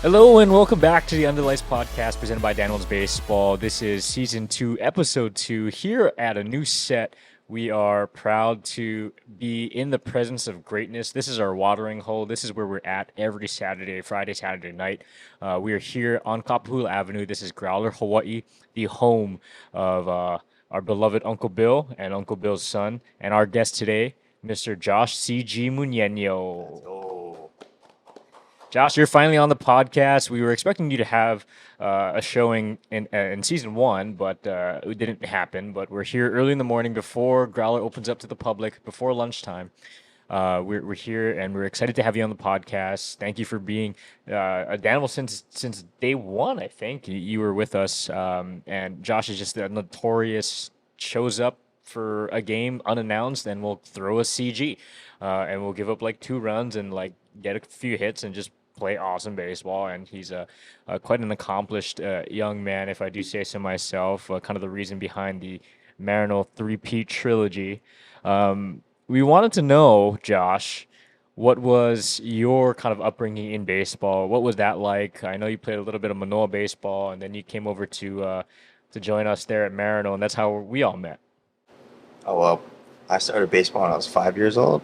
Hello and welcome back to the Underlights podcast presented by Danimals Baseball. This is season 2, episode 2. Here at a new set, we are proud to be in the presence of greatness. This is our watering hole. This is where we're at every Saturday, Friday, Saturday night. We are here on Kapahula Avenue. This is Growler Hawaii, the home of our beloved Uncle Bill and Uncle Bill's son. And our guest today, Mr. Josh C.G. Muneno. Josh, you're finally on the podcast. We were expecting you to have a showing in season 1, but it didn't happen. But we're here early in the morning before Growler opens up to the public, before lunchtime. We're here, and we're excited to have you on the podcast. Thank you for being a Danimal since day 1, I think. You were with us, and Josh is just a notorious, shows up for a game unannounced, and we'll throw a CG, and we'll give up like 2 runs and like get a few hits and just play awesome baseball. And he's quite an accomplished young man, if I do say so myself. Kind of the reason behind the Muneno three-peat trilogy. We wanted to know, Josh, what was your kind of upbringing in baseball? What was that like? I know you played a little bit of Manoa baseball, and then you came over to join us there at Muneno, and that's how we all met. Oh, well, I started baseball when I was 5 years old,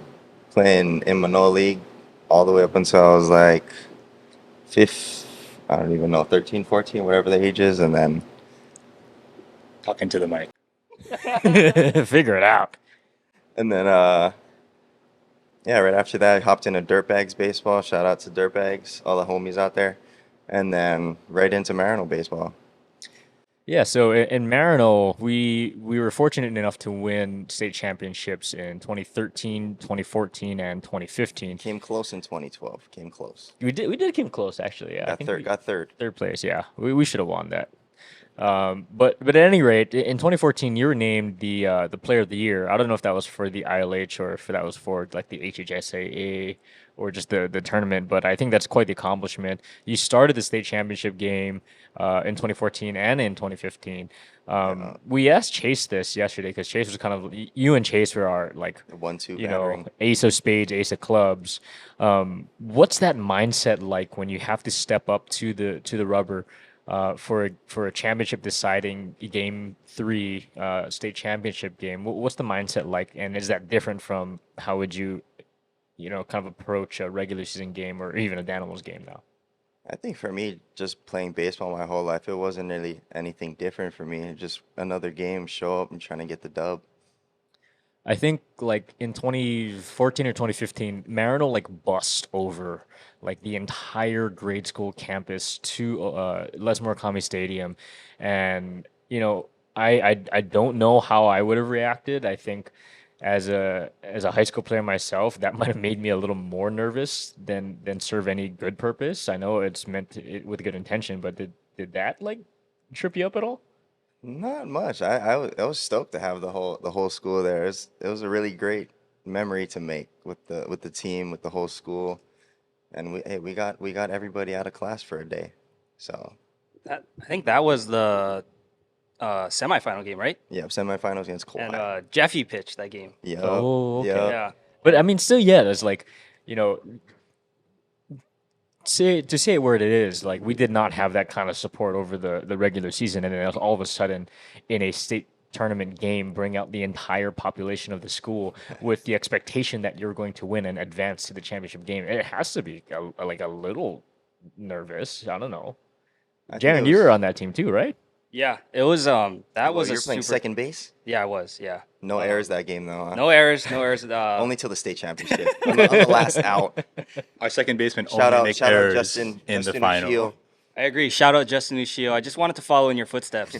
playing in Manoa League all the way up until I was like 13, 14, whatever the age is, and then Talking to the mic. Figure it out. And then, right after that, I hopped into Dirtbags baseball. Shout out to Dirtbags, all the homies out there. And then right into Muneno baseball. Yeah, so in Muneno, we were fortunate enough to win state championships in 2013, 2014, and 2015. Came close in 2012. Came close. We did come close, actually. Yeah, Got third. Third place. Yeah, we should have won that. But at any rate, in 2014, you were named the player of the year. I don't know if that was for the ILH or if that was for like the HHSAA or just the tournament, but I think that's quite the accomplishment. You started the state championship game in 2014 and in 2015. We asked Chase this yesterday because Chase was kind of, you and Chase were our like 1-2 ace of spades, ace of clubs. What's that mindset like when you have to step up to the rubber for a championship deciding game 3 state championship game? What's the mindset like, and is that different from how would you kind of approach a regular season game or even a Danimals game now? I think for me, just playing baseball my whole life, it wasn't really anything different for me. Just another game, show up and trying to get the dub. I think like in 2014 or 2015, Muneno like bust over like the entire grade school campus to Les Murakami Stadium, and I don't know how I would have reacted. I think as a high school player myself, that might have made me a little more nervous than serve any good purpose. I know it's meant with good intention, but did that like trip you up at all? Not much. I was stoked to have the whole school there. It was a really great memory to make with the team, with the whole school, and we got everybody out of class for a day. So I think that was the semifinal game, right? yeah, semifinals against Kauai. And Jeffy pitched that game. Yeah. Oh, okay. Yep. Yeah. But I mean, still, yeah, there's like, say it where it is, like we did not have that kind of support over the regular season, and then all of a sudden in a state tournament game bring out the entire population of the school with the expectation that you're going to win and advance to the championship game. It has to be like a little nervous. I don't know. Jarin, you were on that team too, right? Yeah, it was that was You're a playing super. second base. Yeah, I was. Yeah. No errors that game though. Huh? No errors. Only till the state championship. on the last out. Our second baseman Shout only out, makes shout out errors Justin in the final. Ushio. I agree. Shout out Justin Ushio. I just wanted to follow in your footsteps.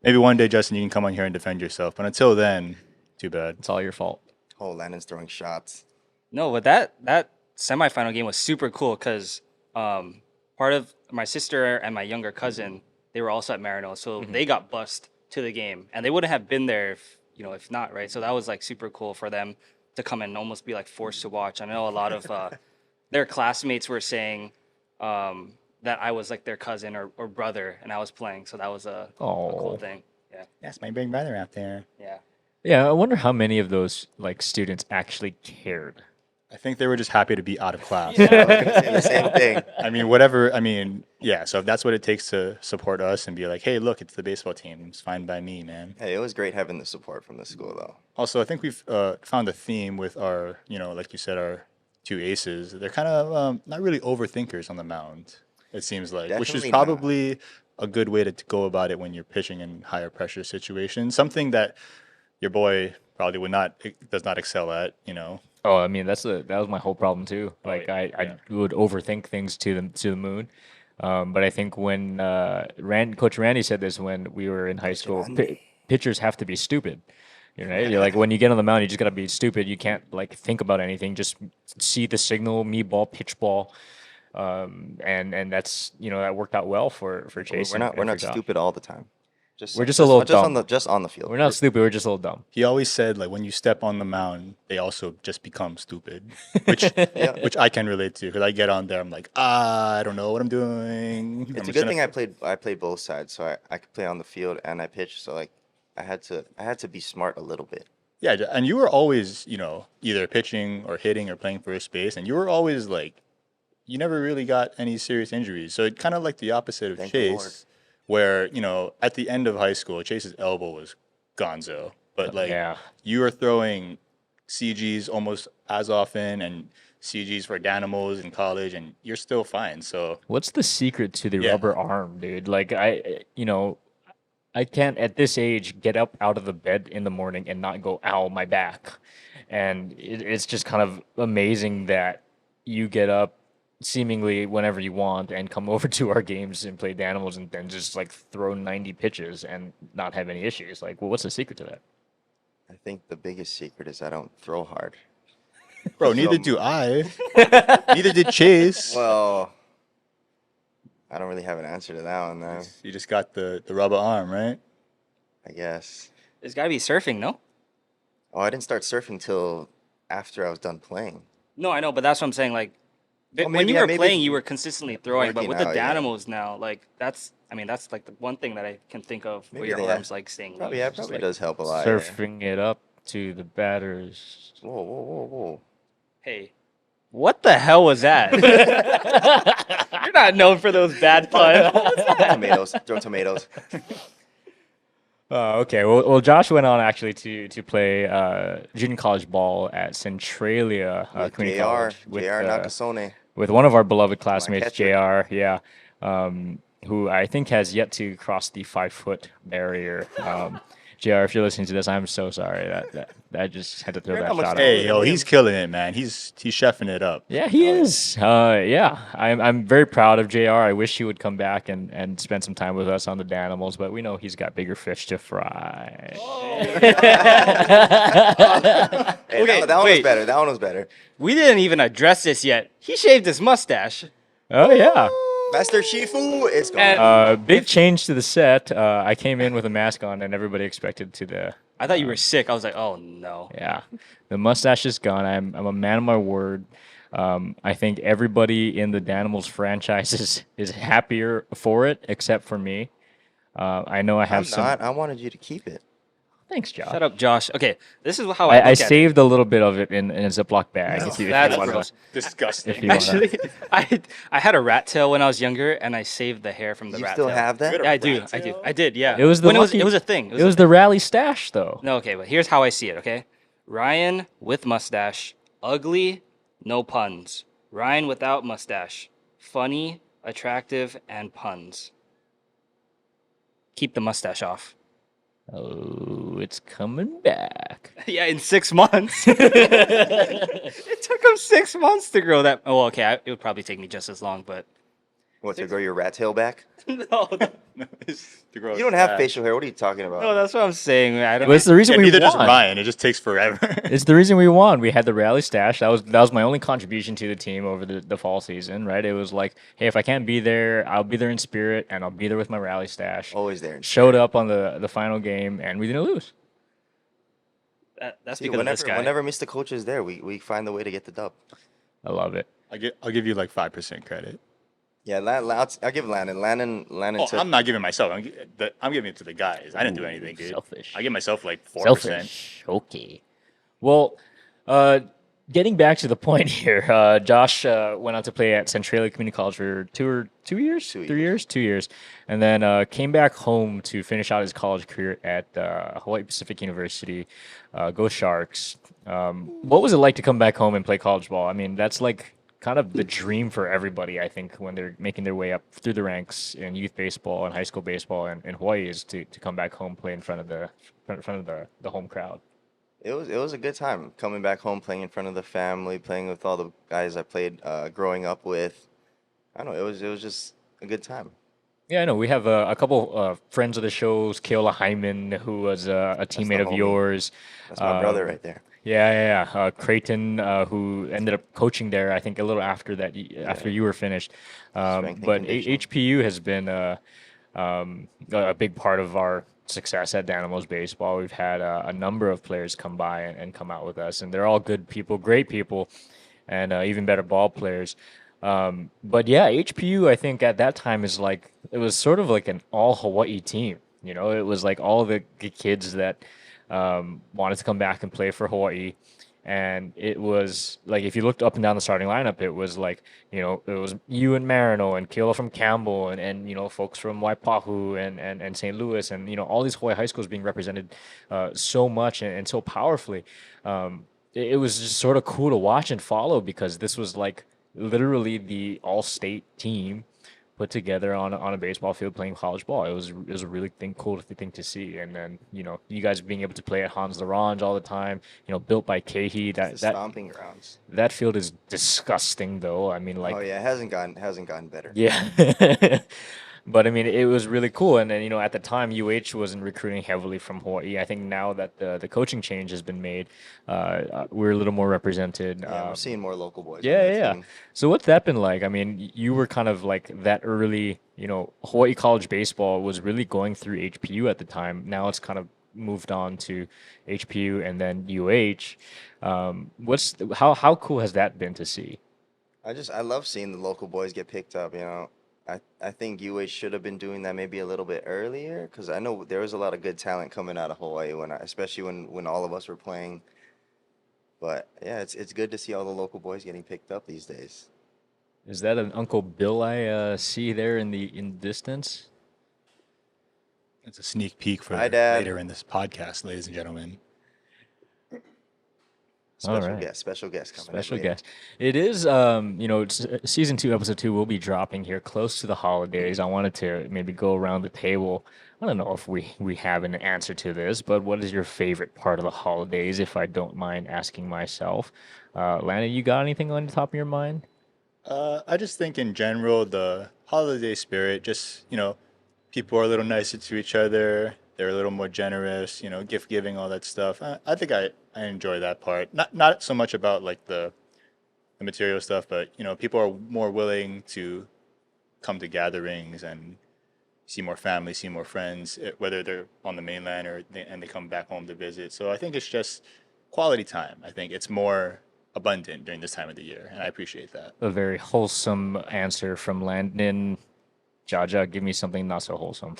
Maybe one day, Justin, you can come on here and defend yourself. But until then, too bad. It's all your fault. Oh, Landon's throwing shots. No, but that semifinal game was super cool because part of my sister and my younger cousin, they were also at Muneno, so they got bussed to the game, and they wouldn't have been there if not, right? So that was like super cool for them to come and almost be like forced to watch. I know a lot of their classmates were saying that I was like their cousin or brother, and I was playing, so that was a cool thing. Yeah, That's my big brother out there. yeah. Yeah, I wonder how many of those like students actually cared I think they were just happy to be out of class. I was gonna say the same thing. I mean, whatever. I mean, yeah. So if that's what it takes to support us and be like, hey, look, it's the baseball team. It's fine by me, man. Hey, it was great having the support from the school, though. Also, I think we've found a theme with our, like you said, our two aces. They're kind of not really overthinkers on the mound, it seems like, which is Definitely not. probably a good way to go about it when you're pitching in higher pressure situations. Something that your boy probably does not excel at, Oh, I mean that was my whole problem too. Like I would overthink things to the moon. But I think when Coach Randy said this when we were in high school, pitchers have to be stupid. You're like when you get on the mound, you just gotta be stupid. You can't like think about anything. Just see the signal, me ball, pitch ball, and that's that worked out well for Chase. We're not for Josh. stupid all the time. We're just a little dumb. Just on the field. We're not stupid. We're just a little dumb. He always said like when you step on the mound, they also just become stupid, which I can relate to because I get on there, I'm like, I don't know what I'm doing. It's a good thing I played both sides, so I could play on the field and I pitched. So like I had to be smart a little bit. Yeah, and you were always, either pitching or hitting or playing first base, and you were always like, you never really got any serious injuries. So it kind of like the opposite of Thank the Lord. Chase, where at the end of high school, Chase's elbow was gonzo, but like you were throwing CGs almost as often and CGs for Danimals in college, and you're still fine. So what's the secret to the rubber arm, dude? Like I can't at this age get up out of the bed in the morning and not go, ow, my back. And it's just kind of amazing that you get up seemingly whenever you want and come over to our games and play Danimals and then just like throw 90 pitches and not have any issues. Like, well, what's the secret to that? I think the biggest secret is I don't throw hard. bro, neither do I. Neither did Chase. Well, I don't really have an answer to that one, though. You just got the rubber arm, right? I guess. There's got to be surfing, no? Oh, I didn't start surfing till after I was done playing. No, I know, but that's what I'm saying. Like, Well, when maybe- you yeah, were maybe playing, you were consistently throwing. But working with the out, yeah. Danimals now, like, that's like the one thing that I can think of where Maybe your they arms have- like staying Probably, loose. yeah, Just probably like, does help a lot. Yeah. Surfing it up to the batters. Whoa, whoa, whoa, whoa. Hey, what the hell was that? You're not known for those bad puns. Tomatoes. Throw tomatoes. Okay. Well, Josh went on actually to play junior college ball at Centralia Community JR. College JR Nakasone. with one of our beloved classmates, catcher. JR. Yeah, who I think has yet to cross the 5-foot barrier. JR, if you're listening to this, I'm so sorry that just had to throw You're that not much shot out. Hey, yo, he's killing it, man. He's chefing it up. Yeah, he is. Yeah, I'm very proud of JR. I wish he would come back and spend some time with us on the Danimals, but we know he's got bigger fish to fry. Hey, Okay, that one was wait. better. That one was better. We didn't even address this yet. He shaved his mustache. Oh yeah. Master Shifu is gone. Big change to the set. I came in with a mask on, and everybody expected I thought you were sick. I was like, oh no. yeah. The mustache is gone. I'm a man of my word. I think everybody in the Danimals franchise is happier for it, except for me. I know I have I'm some. not. I wanted you to keep it. Thanks, Josh. Shut up, Josh. Okay, this is how I look I at saved a little bit of it in a Ziploc bag. If you That's wanna- gross. Disgusting. if you wanna- Actually, I had a rat tail when I was younger, and I saved the hair from the You rat still tail. have that? Yeah, I do. I did. Yeah. It was the when lucky- it was a thing. It was the rally stash, though. No, okay, but here's how I see it. Okay, Ryan with mustache, ugly, no puns. Ryan without mustache, funny, attractive, and puns. Keep the mustache off. Oh, it's coming back. Yeah, in 6 months. It took him 6 months to grow that. Oh, okay. It would probably take me just as long, but What, to grow your rat tail back? no, You You don't have facial hair. What are you talking about? no, that's what I'm saying. I don't. But it's the reason we neither won. does Ryan. It just takes forever. It's the reason we won. We had the rally stash. That was my only contribution to the team over the fall season, right? It was like, hey, if I can't be there, I'll be there in spirit, and I'll be there with my rally stash. Always there. Showed up on the final game, and we didn't lose. That's See, because of this guy. whenever Mr. Coach is there, we find the way to get the dub. I love it. I'll give you like 5% credit. Yeah, I'll give Landon. Landon Oh, took. I'm not giving myself. I'm giving it to the guys. I didn't do anything, dude. selfish. I give myself like 4%. Selfish. Okay. Well, getting back to the point here, Josh went on to play at Centralia Community College for 2 years, 3 years, 2 years, and then came back home to finish out his college career at Hawaii Pacific University. Go Sharks! What was it like to come back home and play college ball? I mean, that's like kind of the dream for everybody. I think when they're making their way up through the ranks in youth baseball and high school baseball in Hawaii is to come back home, play in front of the home crowd. It was a good time coming back home, playing in front of the family, playing with all the guys I played growing up with. I don't know. It was just a good time. Yeah, I know. We have a couple friends of the shows, Keola Hyman, who was a That's the teammate of homie. yours. That's my brother Um, right there. yeah. Creighton, who ended up coaching there, I think a little after that, after Yeah, you were finished. strength and But conditioning. HPU has been a big part of our success at Danimals baseball. We've had a number of players come by and come out with us, and they're all good people, great people, and even better ball players. But yeah, HPU, I think at that time is like it was sort of like an all Hawaii team. You know, it was like all the kids that wanted to come back and play for Hawaii. And it was like if you looked up and down the starting lineup, it was like, it was you and Marino and Kilo from Campbell and folks from Waipahu and St. Louis and all these Hawaii high schools being represented so much and so powerfully. It was just sort of cool to watch and follow because this was like literally the all-state team put together on a baseball field playing college ball. It was a really cool thing to see. And then you guys being able to play at Hans Larange all the time. Built by Kehi. It's the That stomping grounds. that field is disgusting though. I mean, Oh like, yeah, it hasn't gotten better. yeah. But I mean, it was really cool. And then, at the time, UH wasn't recruiting heavily from Hawaii. I think now that the coaching change has been made, we're a little more represented. Yeah, we're seeing more local boys on Yeah, that yeah, yeah. team. So what's that been like? I mean, you were kind of like that early, Hawaii college baseball was really going through HPU at the time. Now it's kind of moved on to HPU and then UH. How cool has that been to see? I love seeing the local boys get picked up. I think UH should have been doing that maybe a little bit earlier because I know there was a lot of good talent coming out of Hawaii especially when all of us were playing. But yeah, it's good to see all the local boys getting picked up these days. Is that an Uncle Bill I see there in the distance? It's a sneak peek Hi, for Dad. later in this podcast, ladies and gentlemen. All Special right. guest, special guest coming in Special later. guest. It is, season two, episode two will be dropping here close to the holidays. I wanted to maybe go around the table. I don't know if we have an answer to this, but what is your favorite part of the holidays, if I don't mind asking myself? Lana, you got anything on the top of your mind? I just think in general, the holiday spirit, just, people are a little nicer to each other. They're a little more generous, gift giving, all that stuff. I think I enjoy that part. Not so much about like the material stuff, but, people are more willing to come to gatherings and see more family, see more friends, whether they're on the mainland and they come back home to visit. So I think it's just quality time. I think it's more abundant during this time of the year, and I appreciate that. A very wholesome answer from Landon. Jaja, give me something not so wholesome.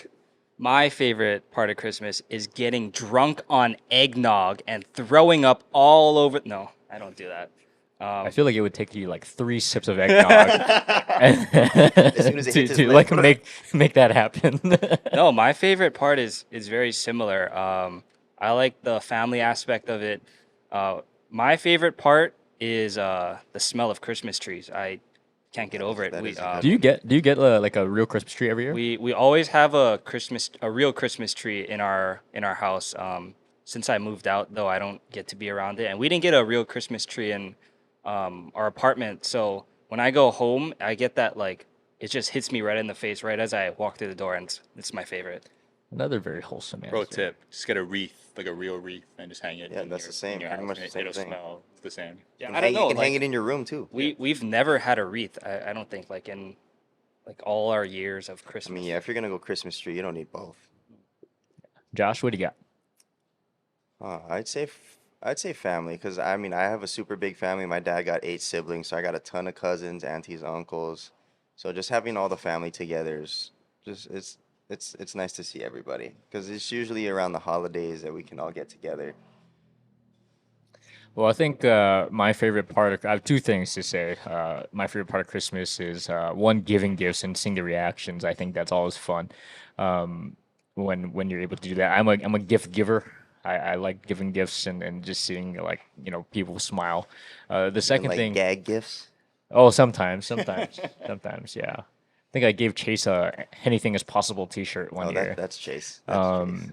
My favorite part of Christmas is getting drunk on eggnog and throwing up all over. No, I don't do that. I feel like it would take you like 3 sips of eggnog As soon as it to, hits his to leg. like make that happen. No, my favorite part is very similar. I like the family aspect of it. My favorite part is the smell of Christmas trees. I can't get over it. That We is a good Do you get like a real Christmas tree every year? we always have a real Christmas tree in our house. Since I moved out, though, I don't get to be around it, and we didn't get a real Christmas tree in our apartment. So when I go home, I get that like it just hits me right in the face right as I walk through the door, and it's my favorite. Another very wholesome Pro answer. tip: just get a wreath, like a real wreath, and just hang it. Yeah, in that's your, the same, in your pretty house, much and the same it'll thing. smell the same. Yeah, You I don't know. can hang Like it in your room too. we've never had a wreath. I don't think like in like all our years of I Christmas. mean, yeah, if you're gonna go Christmas tree, you don't need both. Josh, what do you got? I'd say family because I mean I have a super big family. My dad got 8 siblings, so I got a ton of cousins, aunties, uncles. So just having all the family together is just it's nice to see everybody because it's usually around the holidays that we can all get together. Well, I think my favorite part of I have two things to say. My favorite part of Christmas is one, giving gifts and seeing the reactions. I think that's always fun. When you're able to do that. I'm a gift giver. I like giving gifts and just seeing like people smile. The Even second like thing, gag gifts. oh, sometimes, yeah. I think I gave Chase a anything is possible T-shirt one Oh, year. that's Chase. That's Chase.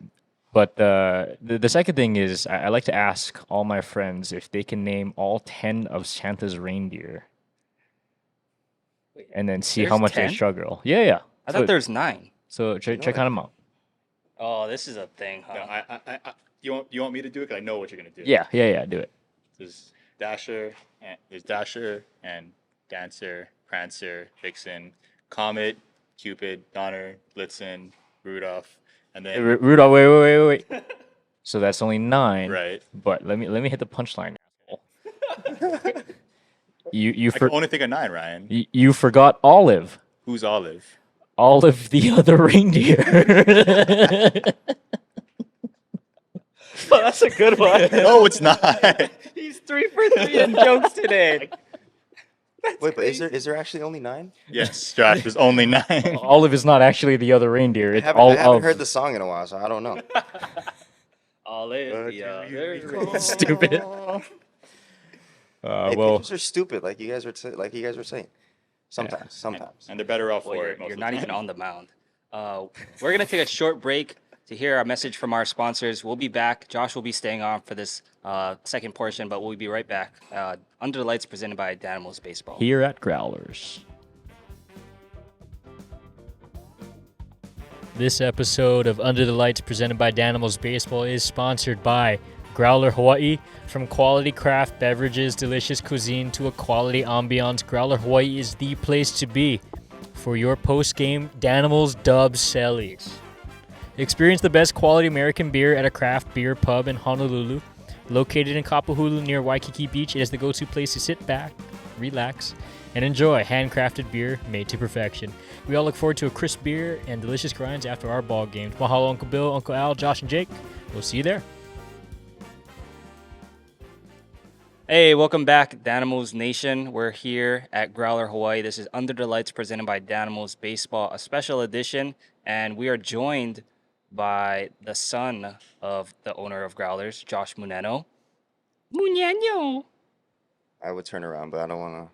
But the second thing is I like to ask all my friends if they can name all 10 of Santa's reindeer, and then see how There's much they 10? struggle. Yeah. I thought there's 9. So check on them out. Oh, this is a thing, huh? No, you want me to do it? 'Cause I know what you're gonna do. Yeah. Do it. There's Dasher and Dancer, Prancer, Vixen, Comet, Cupid, Donner, Blitzen, Rudolph, and then Rudolph, wait. So that's only 9. right. But let me hit the punchline. asshole. You I can only think of 9, Ryan. you forgot Olive. Who's Olive? Olive the other reindeer. Oh, that's a good one. No, it's not. He's 3 for 3 in jokes today. Wait, but is there actually only 9? Yes, Josh. There's only 9. Olive is not actually the other reindeer. I It's haven't, all I haven't of. heard the song in a while, so I don't know. Olive, Stupid. Hey, Well, pictures are stupid, like you guys were saying. Sometimes. And they're better off Well, for it. you're not even on the mound. We're gonna take a short break to hear our message from our sponsors. We'll be back. Josh will be staying on for this second portion, but we'll be right back. Under the Lights, presented by Danimals Baseball. here at Growlers. This episode of Under the Lights, presented by Danimals Baseball, is sponsored by Growler Hawaii. From quality craft beverages, delicious cuisine to a quality ambiance, Growler Hawaii is the place to be for your post-game Danimals Dubs Sellies. Experience the best quality American beer at a craft beer pub in Honolulu. Located in Kapahulu near Waikiki Beach, it is the go-to place to sit back, relax, and enjoy handcrafted beer made to perfection. We all look forward to a crisp beer and delicious grinds after our ball games. Mahalo, Uncle Bill, Uncle Al, Josh, and Jake. We'll see you there. Hey, welcome back, Danimals Nation. We're here at Growler Hawaii. This is Under the Lights, presented by Danimals Baseball, a special edition, and we are joined by the son of the owner of Growlers, Josh Muneno. MUÑAÑYO. I would turn around, but I don't want to.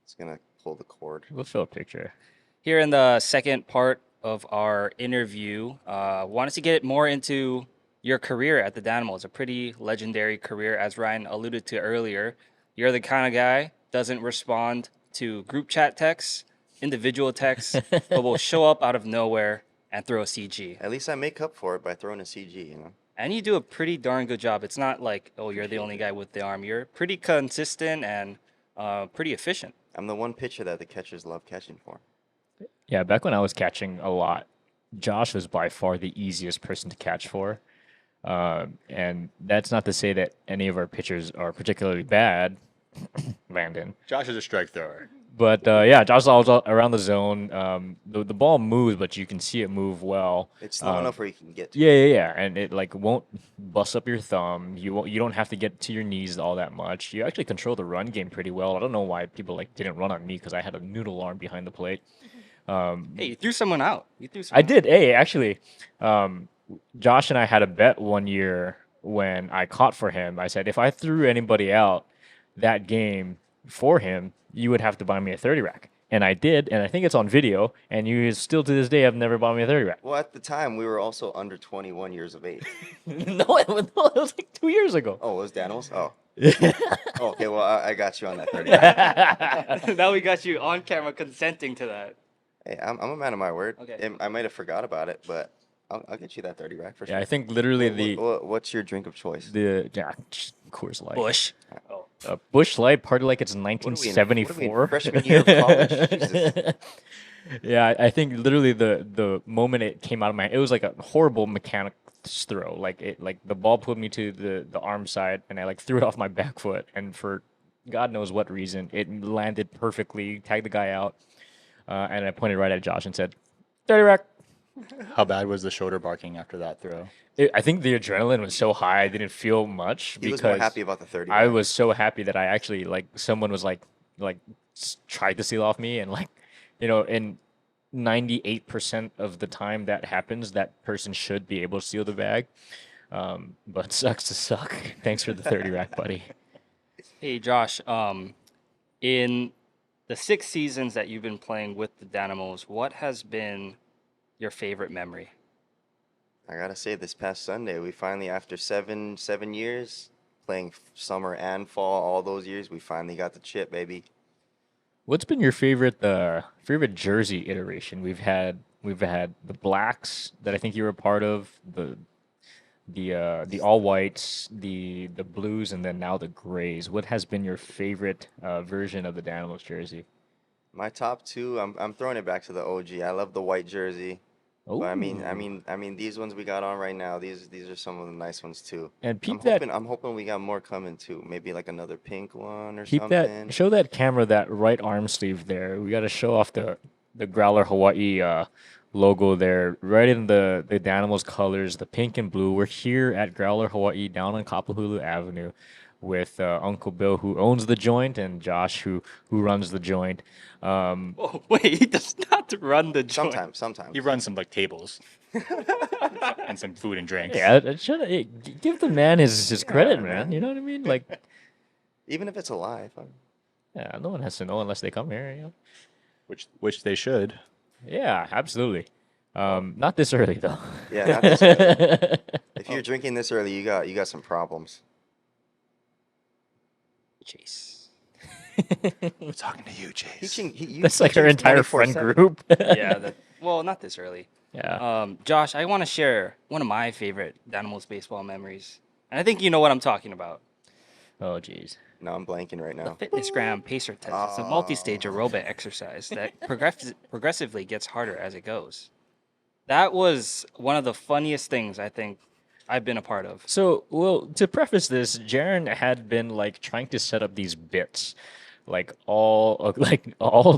It's gonna pull the cord. We'll show a picture. Here in the second part of our interview, wanted to get more into your career at the Danimals. A pretty legendary career, as Ryan alluded to earlier. You're the kind of guy doesn't respond to group chat texts, individual texts, but will show up out of nowhere and throw a CG. At least I make up for it by throwing a CG. And you do a pretty darn good job. It's not like, oh, you're the only guy with the arm. You're pretty consistent and pretty efficient. I'm the one pitcher that the catchers love catching for. Yeah, back when I was catching a lot, Josh was by far the easiest person to catch for. And that's not to say that any of our pitchers are particularly bad, Landon. Josh is a strike thrower. But yeah, Josh is always around the zone. The ball moves, but you can see it move well. It's slow enough where you can get to. Yeah, and it like won't bust up your thumb. You don't have to get to your knees all that much. You actually control the run game pretty well. I don't know why people like didn't run on me because I had a noodle arm behind the plate. Hey, you threw someone out. I did. Hey, actually, Josh and I had a bet one year when I caught for him. I said if I threw anybody out that game for him, you would have to buy me a 30 rack. And I did, and I think it's on video, and you still to this day have never bought me a 30 rack. Well, at the time, we were also under 21 years of age. No, it was like 2 years ago. Oh, it was Danimals? Oh. Oh, okay, well, I got you on that 30 rack. Now we got you on camera consenting to that. Hey, I'm a man of my word. Okay. I might have forgot about it, but I'll get you that 30 rack for sure. Yeah, I think literally What's your drink of choice? Coors Light. Bush. Bush Light, party like it's What are we in 1974. freshman year of college? Jesus. Yeah, I think literally the moment it came out of my, it was like a horrible mechanics throw. Like the ball put me to the arm side, and I like threw it off my back foot, and for God knows what reason, it landed perfectly, tagged the guy out, and I pointed right at Josh and said, 30 rack. How bad was the shoulder barking after that throw? I think the adrenaline was so high I didn't feel much He was more because happy about the 30. I right? was so happy that I actually like someone was like tried to steal off me and like in 98% of the time that happens, that person should be able to steal the bag. But sucks to suck. Thanks for the 30 rack, buddy. Hey Josh, in the 6 seasons that you've been playing with the Danimals, what has been your favorite memory? I gotta say, this past Sunday, we finally, after seven years, playing summer and fall, all those years, we finally got the chip, baby. What's been your favorite jersey iteration? We've had the blacks that I think you were a part of, the all whites, the blues, and then now the grays. What has been your favorite version of the Danimals jersey? My top two, I'm throwing it back to the OG. I love the white jersey. Oh, But I mean, these ones we got on right now. These are some of the nice ones too. and I'm peep that, hoping I'm hoping we got more coming too. Maybe like another pink one or keep that, something. show that camera that right arm sleeve there. We got to show off the Growler Hawaii logo there, right in the Danimals colors, the pink and blue. We're here at Growler Hawaii down on Kapahulu Avenue with Uncle Bill, who owns the joint, and Josh, who runs the joint. Oh wait, he does not run the joint. Sometimes. He runs some like tables and some food and drinks. Yeah, give the man his credit, man. You know what I mean? Like, Even if it's a lie. yeah, no one has to know unless they come here. Which they should. Yeah, absolutely. Not this early though. Yeah, not this early. If you're drinking this early, you got some problems. Chase. We're talking to you, Chase. That's like our entire friend group. Yeah. Well, not this early. Yeah. Josh, I want to share one of my favorite Danimals baseball memories, and I think you know what I'm talking about. Oh, jeez. No, I'm blanking right The now. FitnessGram Pacer Test. It's a multi-stage aerobic exercise that progressively gets harder as it goes. That was one of the funniest things I think I've been a part of. So, well, to preface this, Jarin had been like trying to set up these bits, like all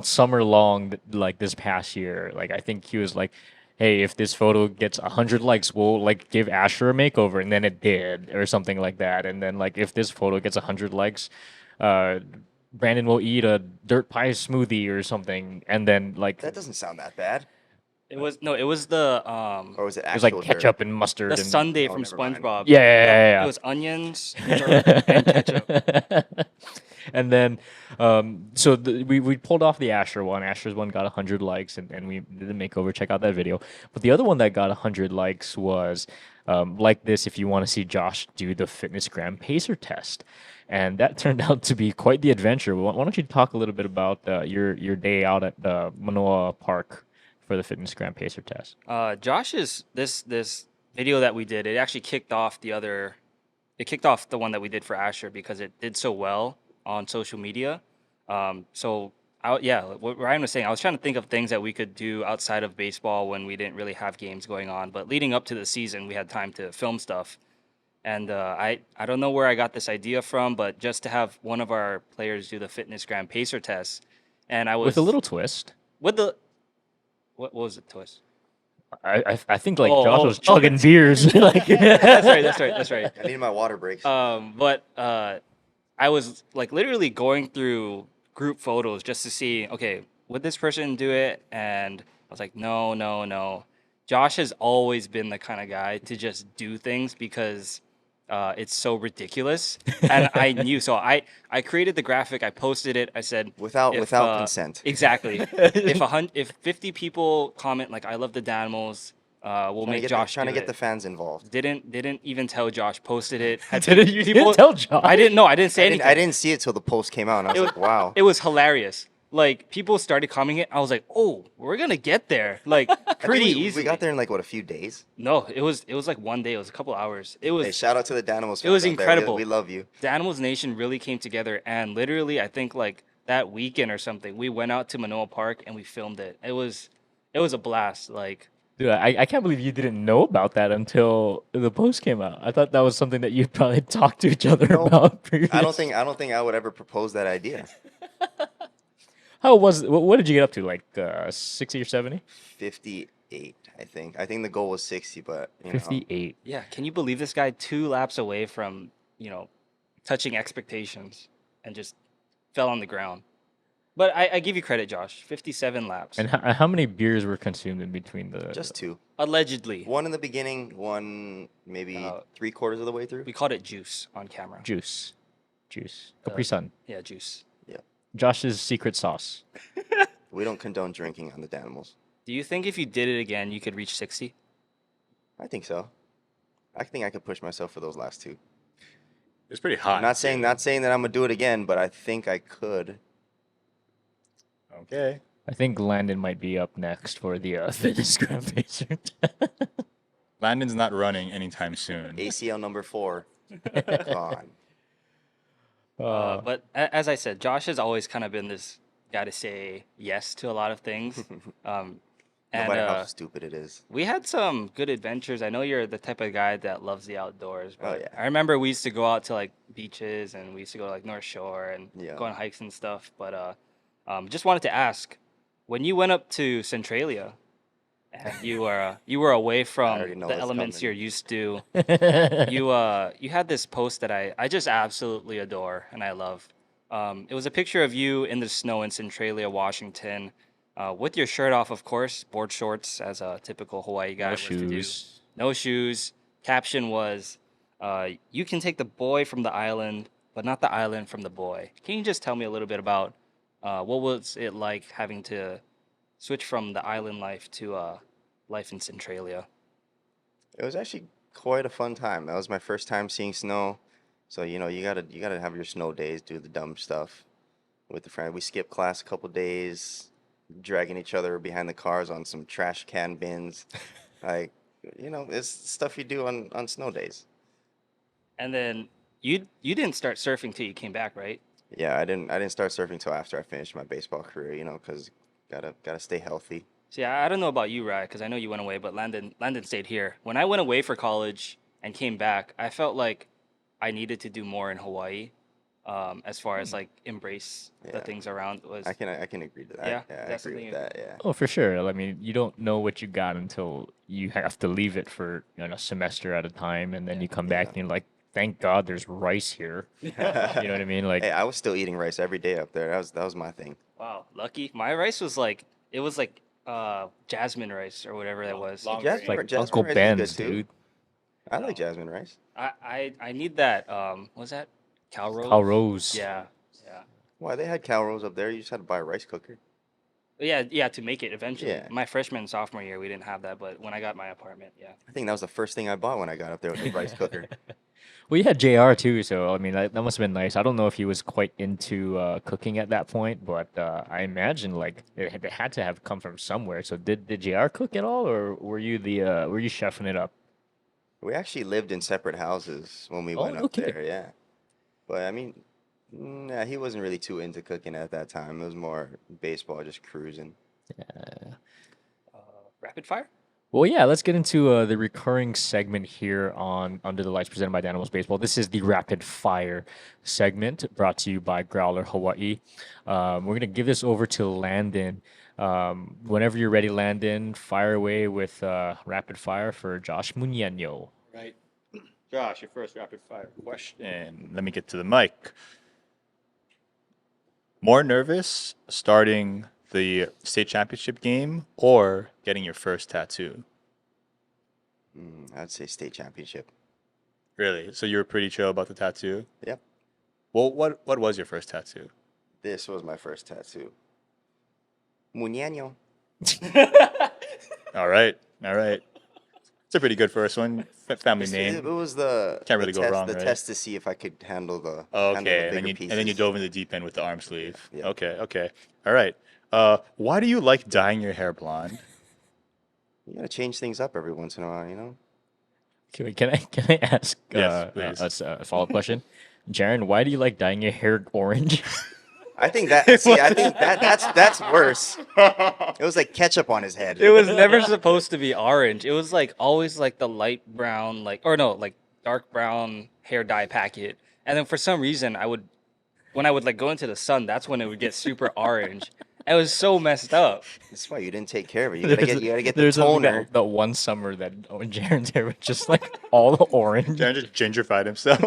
summer long, like this past year. Like I think he was like, "Hey, if this photo gets 100 likes, we'll like give Asher a makeover," and then it did, or something like that. And then like if this photo gets 100 likes, Brandon will eat a dirt pie smoothie or something. And then like That doesn't sound that bad. It was the Or was it it was actual like ketchup and the mustard. And, Sunday Oh, from never mind. SpongeBob. yeah. It was onions and ketchup. And then, so we pulled off the Asher one. Asher's one got 100 likes, and we did a makeover. Check out that video. But the other one that got 100 likes was like this. If you want to see Josh do the FitnessGram Pacer test, and that turned out to be quite the adventure. Why don't you talk a little bit about your day out at Manoa Park for the FitnessGram Pacer test? Josh's this video that we did, it actually kicked off the one that we did for Asher because it did so well on social media. What Ryan was saying, I was trying to think of things that we could do outside of baseball when we didn't really have games going on. But leading up to the season, we had time to film stuff. And I don't know where I got this idea from, but just to have one of our players do the FitnessGram Pacer test, and I was With a little twist. with the what was the twist? I think like Oh, Josh oh, was oh, chugging beers. Like, That's right. I need my water breaks. But I was like literally going through group photos just to see, okay, would this person do it? And I was like, no. Josh has always been the kind of guy to just do things because it's so ridiculous. And I knew, so I created the graphic, I posted it, I said Without consent. Exactly. If 50 people comment like I love the Danimals, we'll make Josh trying to do get it. the fans involved. Didn't even tell Josh. Posted it. You didn't tell Josh? I didn't know. I didn't say anything. I didn't see it till the post came out, and I was like, wow. It was hilarious. Like people started commenting. I was like, oh, we're gonna get there. Like I think pretty we easy. got there in like what, a few days. No, it was like one day. It was a couple hours. It was Hey, shout out to the Danimals. It was fans out there. incredible. We love you. the Animals Nation really came together, and literally, I think like that weekend or something, we went out to Manoa Park and we filmed it. It was a blast. Like Dude, I can't believe you didn't know about that until the post came out. I thought that was something that you'd probably talked to each other about previously. I don't think I would ever propose that idea. How was it? What did you get up to? Like 60 or 70? 50. 58, I think. I think the goal was 60, but, you know. 58. Yeah, can you believe this guy 2 laps away from, touching expectations and just fell on the ground? But I give you credit, Josh. 57 laps. And how many beers were consumed in between the? Just 2. Allegedly. One in the beginning, one maybe 3/4 of the way through. We called it juice on camera. Juice. Capri Sun. Yeah, juice. Josh's secret sauce. We don't condone drinking on the Danimals. Do you think if you did it again, you could reach 60? I think so. I think I could push myself for those last 2. It's pretty hot. Not saying that I'm gonna do it again, but I think I could. Okay. I think Landon might be up next for the fitness Grand Pacer. Landon's not running anytime soon. ACL number 4. Come on. But as I said, Josh has always kind of been this guy to say yes to a lot of things. No matter how And stupid it is. we had some good adventures. I know you're the type of guy that loves the outdoors. Oh, But yeah. I remember we used to go out to like beaches and we used to go to like North Shore and Yeah. go on hikes and stuff. But just wanted to ask, when you went up to Centralia and you were away from already know the what's elements coming. you're used to, you had this post that I just absolutely adore and I love. It was a picture of you in the snow in Centralia, Washington, with your shirt off, of course, board shorts, as a typical Hawaii guy No was to do. shoes. No shoes. Caption was, "You can take the boy from the island, but not the island from the boy." Can you just tell me a little bit about what was it like having to switch from the island life to life in Centralia? It was actually quite a fun time. That was my first time seeing snow. So, you gotta have your snow days, do the dumb stuff with the friend. We skipped class a couple days, dragging each other behind the cars on some trash can bins. Like, it's stuff you do on snow days. And then you didn't start surfing till you came back, right? Yeah, I didn't start surfing till after I finished my baseball career, because gotta stay healthy. See, I don't know about you, Rye, because I know you went away, but Landon stayed here. When I went away for college and came back, I felt like I needed to do more in Hawaii, as far as like embrace the Yeah. things around. Was I can agree to that. Yeah, I that's agree something with that. Yeah. Oh, for sure. I mean, you don't know what you got until you have to leave it for a semester at a time, and then you come back and you're like, "Thank God, there's rice here." You know what I mean? Like, Hey, I was still eating rice every day up there. That was my thing. wow, lucky. My rice was like jasmine rice or whatever that was. long Jasmine, like jasmine Uncle rice is Ben's, good, too. dude. I like jasmine rice. I need that. Was that Calrose? Calrose. Yeah. Why, they had Calrose up there. You just had to buy a rice cooker. Yeah, to make it eventually. Yeah. My freshman and sophomore year, we didn't have that, but when I got my apartment, yeah. I think that was the first thing I bought when I got up there with the rice cooker. Well, you had JR too, so I mean that must have been nice. I don't know if he was quite into cooking at that point, but I imagine like it had to have come from somewhere. So did JR cook at all, or were you chefing it up? We actually lived in separate houses when we Oh, went up okay. there, yeah. But I mean, nah, he wasn't really too into cooking at that time. It was more baseball, just cruising. Rapid fire? Well, yeah, let's get into the recurring segment here on Under the Lights presented by Danimals Baseball. This is the rapid fire segment brought to you by Growler Hawaii. We're going to give this over to Landon. Whenever you're ready, Landon, fire away with rapid fire for Josh Muneno. Right. Josh, your first rapid fire question. Let me get to the mic. More nervous starting the state championship game or getting your first tattoo? I'd say state championship. Really? So you were pretty chill about the tattoo? Yep. Well, what was your first tattoo? This was my first tattoo. MUÑAÑYO. All right. It's a pretty good first one. Family It name. was the Can't really the go test, wrong, the right? test to see if I could handle the Oh, handle the okay, and then bigger you and then you pieces. dove in the deep end with the arm sleeve. Yeah. Okay. All right. Why do you like dyeing your hair blonde? You gotta change things up every once in a while. Can I ask Yes, please. us a follow-up question? Jaron, why do you like dyeing your hair orange? I think that's worse. It was like ketchup on his head. It was never supposed to be orange. It was like always like the light brown, like dark brown hair dye packet. And then for some reason when I would like go into the sun, that's when it would get super orange. It was so messed up. That's why you didn't take care of it. You gotta get the There's toner. that one summer that Jaren's hair was just like all orange. Darren just gentrified himself.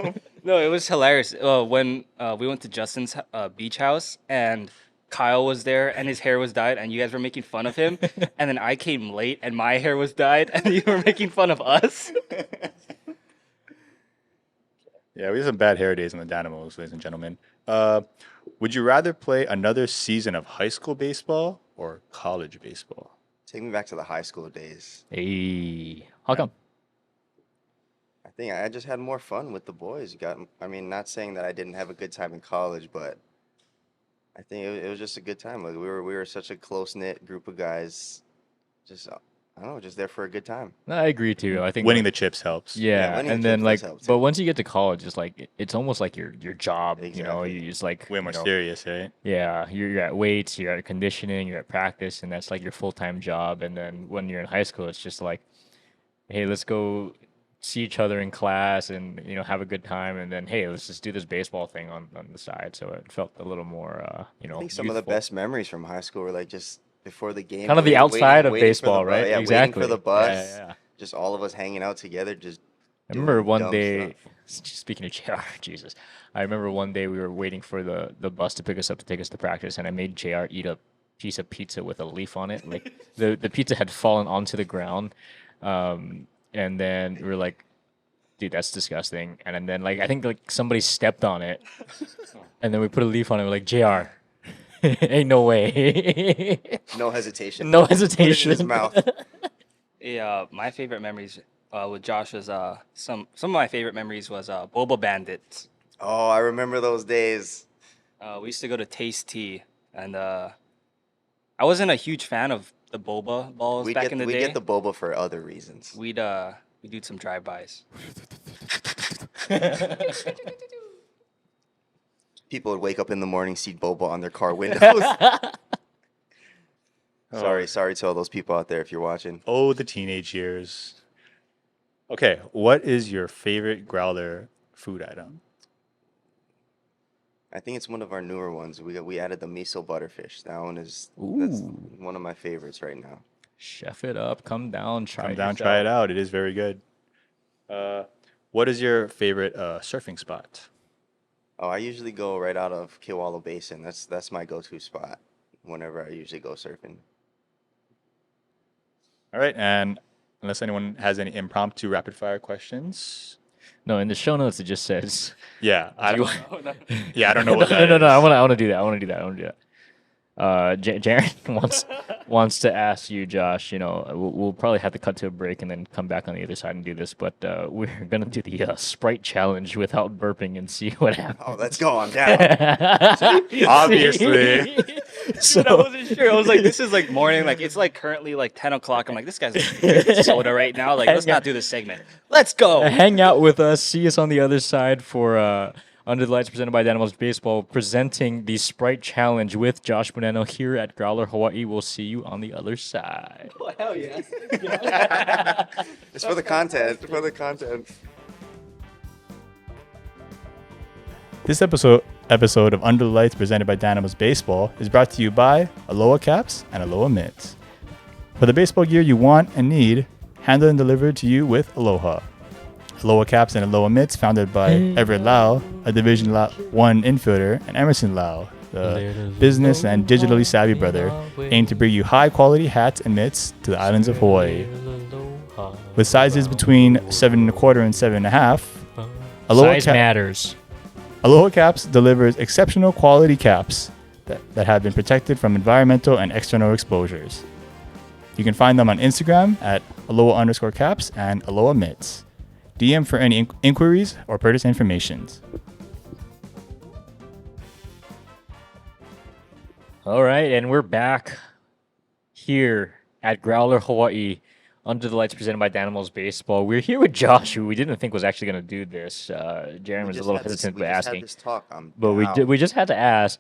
No, it was hilarious. When we went to Justin's beach house and Kyle was there and his hair was dyed and you guys were making fun of him. And then I came late and my hair was dyed and you were making fun of us. Yeah, we had some bad hair days on the Danimals, ladies and gentlemen. Would you rather play another season of high school baseball or college baseball? Take me back to the high school days. Hey, how come? I think I just had more fun with the boys. I mean, not saying that I didn't have a good time in college, but I think it was just a good time. Like we were such a close knit group of guys. Just I don't know, just there for a good time. I agree too. I think Winning the chips helps. Yeah, winning and the then chips like, does help, too. but once you get to college, it's like it's almost like your job. You know, Exactly. you just like Way more serious, right? Yeah, you're at weights, you're at conditioning, you're at practice, and that's like your full-time job. And then when you're in high school, it's just like, hey, let's go see each other in class and have a good time. And then hey, let's just do this baseball thing on the side. So it felt a little more I think some of the youthful. best memories from high school were like just before the game. Kind of the waiting- outside of waiting for the baseball, bu- right? Yeah, Exactly. waiting for the bus. Yeah. Just all of us hanging out together. Just I remember doing one dumb day, stuff. speaking of JR, Jesus, I remember one day we were waiting for the bus to pick us up to take us to practice, and I made JR eat a piece of pizza with a leaf on it. Like the pizza had fallen onto the ground, and then we were like, dude, that's disgusting. And then like I think like somebody stepped on it, and then we put a leaf on it. We're like, JR, ain't no way, No hesitation. no Put it in hesitation. his mouth. Yeah, my favorite memories with Josh was some of my favorite memories was Boba Bandits. Oh, I remember those days. We used to go to Taste Tea, and I wasn't a huge fan of the boba balls We back get in the we day. get the boba for other reasons. We'd do some drive-bys. People would wake up in the morning, see boba on their car windows. Sorry to all those people out there if you're watching. Oh, the teenage years. Okay, what is your favorite Growler food item? I think it's one of our newer ones. We added the miso butterfish. That one that's Ooh. one of my favorites right now. Chef it up, come down, try Come it down, try it yourself. out. It is very good. What is your favorite surfing spot? Oh, I usually go right out of Kiwalo Basin. That's my go-to spot whenever I usually go surfing. All right, and unless anyone has any impromptu rapid fire questions, No, in the show notes it just says. yeah, I You- don't, yeah, I don't know what that no. is. I want to do that. I want to do that. Jaron wants to ask you, Josh. We'll probably have to cut to a break and then come back on the other side and do this. But we're gonna do the Sprite challenge without burping and see what happens. Oh, let's go. I'm down. Obviously. Dude, I wasn't sure. I was like, this is like morning. Like it's like currently like 10 o'clock. I'm like, this guy's drinking soda right now. Like, let's not do this segment. Let's go. Hang out with us. See us on the other side for Under the Lights presented by Danimals Baseball, presenting the Sprite Challenge with Josh Muneno here at Growler Hawaii. We'll see you on the other side. Oh, hell yeah. It's for the content. For the content. This episode of Under the Lights presented by Danimals Baseball is brought to you by Aloha Caps and Aloha Mitts. For the baseball gear you want and need, handled and delivered to you with Aloha. Aloha Caps and Aloha Mitts, founded by Everett Lau, a Division 1 infielder, and Emerson Lau, the business and digitally savvy brother, aim to bring you high-quality hats and mitts to the islands of Hawaii. With sizes between 7 1/4 and 7 1/2, Size matters. Aloha Caps delivers exceptional quality caps that have been protected from environmental and external exposures. You can find them on Instagram at Aloha_caps and Aloha Mitts. DM for any inquiries or purchase information. All right, and we're back here at Growler Hawaii, Under the Lights presented by Danimals Baseball. We're here with Josh, who we didn't think was actually going to do this. Jaron was a little hesitant We by just asking, had this talk. I'm but down. we just had to ask.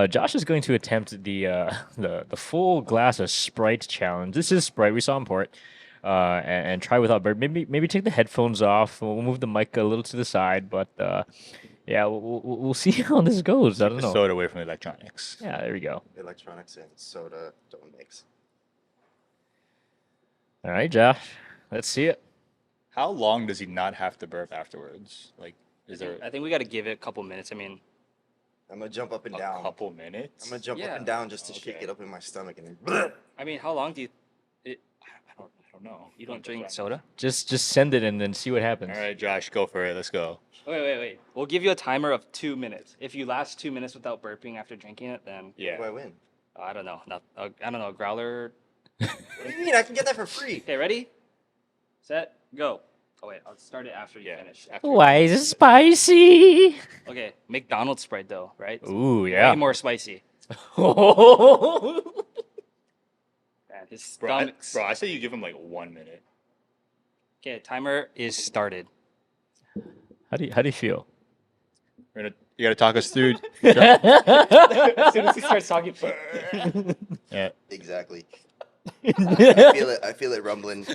Josh is going to attempt the full glass of Sprite challenge. This is Sprite. We saw him pour it. And try without bird. Maybe take the headphones off. We'll move the mic a little to the side, but Yeah, we'll see how this goes. I don't The know. soda away from the electronics. Yeah, there we go. Electronics and soda don't mix. All right, Josh. Let's see it. How long does he not have to burp afterwards? Like, is there I think we got to give it a couple minutes. I mean, I'm gonna jump up and a down. couple minutes? I'm gonna jump Yeah. up and down just to shake Okay. it up in my stomach and then. I mean, how long do you? I don't know. You don't drink soda? Just send it and then see what happens. All right, Josh, go for it. Let's go. Wait. We'll give you a timer of 2 minutes. If you last 2 minutes without burping after drinking it, then Yeah. Do I win? I don't know. I don't know. Growler. What do you mean? I can get that for free. Okay, ready? Set. Go. Oh wait, I'll start it after you Yeah. finish. Why is it spicy? Okay, McDonald's Sprite though, right? Ooh, yeah. Way more spicy. How Man, his Bro, stomach's. I say you give him like 1 minute. Okay, timer is started. do you feel? You gotta talk us through. As soon as he starts talking, Yeah. Exactly. I feel it rumbling.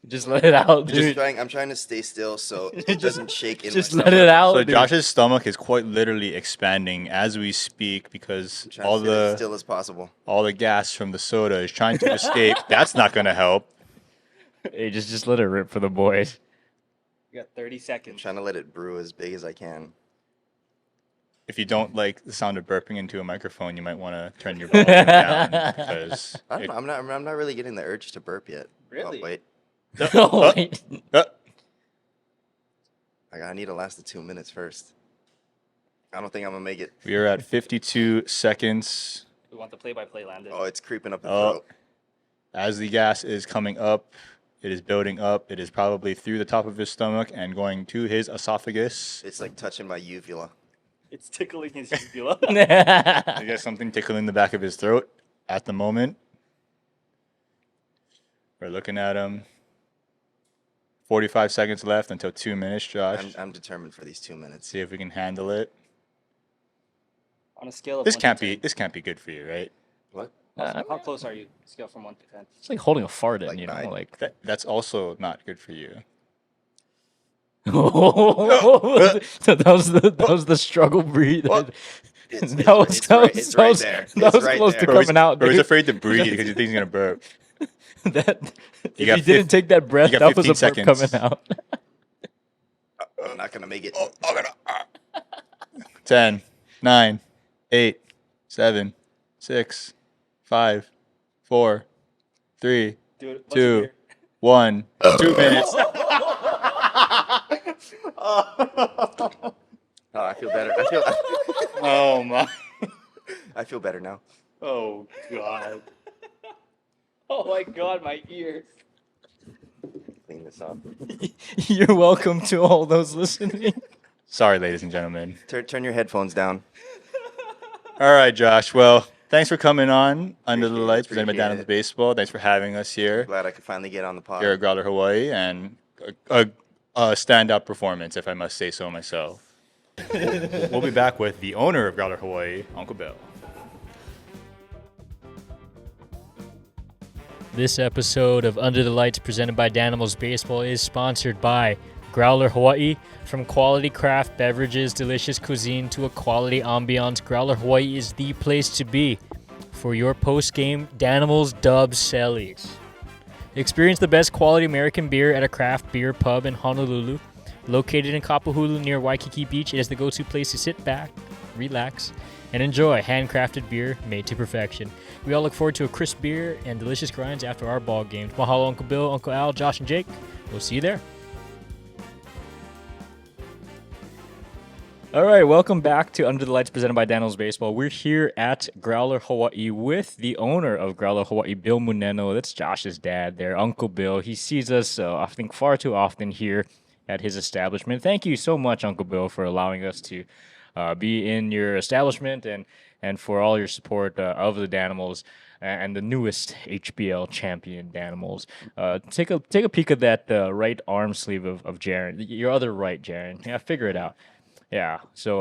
Just let it out, dude. I'm trying to stay still so it doesn't shake in Just my let it stomach. out, So dude. Josh's stomach is quite literally expanding as we speak because I'm trying to stay as still as possible. all the gas from the soda is trying to escape. That's not gonna help. Hey, just let it rip for the boys. you got 30 I'm seconds. trying to let it brew as big as I can. If you don't like the sound of burping into a microphone, you might want to turn your volume down because I don't know. I'm not really getting the urge to burp yet. Really? Oh, wait. Oh, wait. I need to last the 2 minutes first. I don't think I'm gonna make it. we are at 52 seconds We want the play-by-play landed. Oh, it's creeping up the Oh. throat. as the gas is coming up. It is building up. It is probably through the top of his stomach and going to his esophagus. It's like touching my uvula. It's tickling his uvula. He got something tickling the back of his throat at the moment. We're looking at him. 45 seconds left until 2 minutes, Josh. I'm determined for these 2 minutes. See if we can handle it. On a scale of This 1 can't to be 10, this can't be good for you, right? What? How close are you? Scale from 1 to 10. It's like holding a fart in, Like you know, 9. like. That's also not good for you. that was the struggle breathe. It's That was it's right there. That It's was right close there. to Bro, he's- coming out. bro, he's Dude. afraid to breathe because he thinks he's gonna burp. That if got you didn't take that breath, got that was a 15 burp seconds. coming out. I'm not gonna make it. 10, 9, 8, 7, 6, 5, 4, 3, Do it. 2, 1. 2 minutes. Oh, I feel better. Oh my. I feel better now. Oh god. Oh my god, my ears. Clean this up. You're welcome to all those listening. Sorry, ladies and gentlemen. Turn your headphones down. All right, Josh. Well, thanks for coming on Under the Appreciate it, Lights, presented by appreciate Danimals it. Baseball. Thanks for having us here. Glad I could finally get on the pod. Here at Growler Hawaii, and a standout performance, if I must say so myself. We'll be back with the owner of Growler Hawaii, Uncle Bill. This episode of Under the Lights presented by Danimals Baseball is sponsored by Growler Hawaii. From quality craft beverages, delicious cuisine to a quality ambiance, Growler Hawaii is the place to be for your post-game Danimals Dubs Sellies. Experience the best quality American beer at a craft beer pub in Honolulu. Located in Kapahulu near Waikiki Beach, it is the go-to place to sit back, relax, and enjoy handcrafted beer made to perfection. We all look forward to a crisp beer and delicious grinds after our ball games. Mahalo, Uncle Bill, Uncle Al, Josh, and Jake. We'll see you there. All right, welcome back to Under the Lights presented by Danimals Baseball. We're here at Growler Hawaii with the owner of Growler Hawaii, Bill Muneno. That's Josh's dad there, Uncle Bill. He sees us, I think, far too often here at his establishment. Thank you so much, Uncle Bill, for allowing us to be in your establishment and for all your support of the Danimals and the newest HBL champion Danimals. Take a peek at that right arm sleeve of Jarin. Your other right, Jarin. Yeah, figure it out. Yeah, so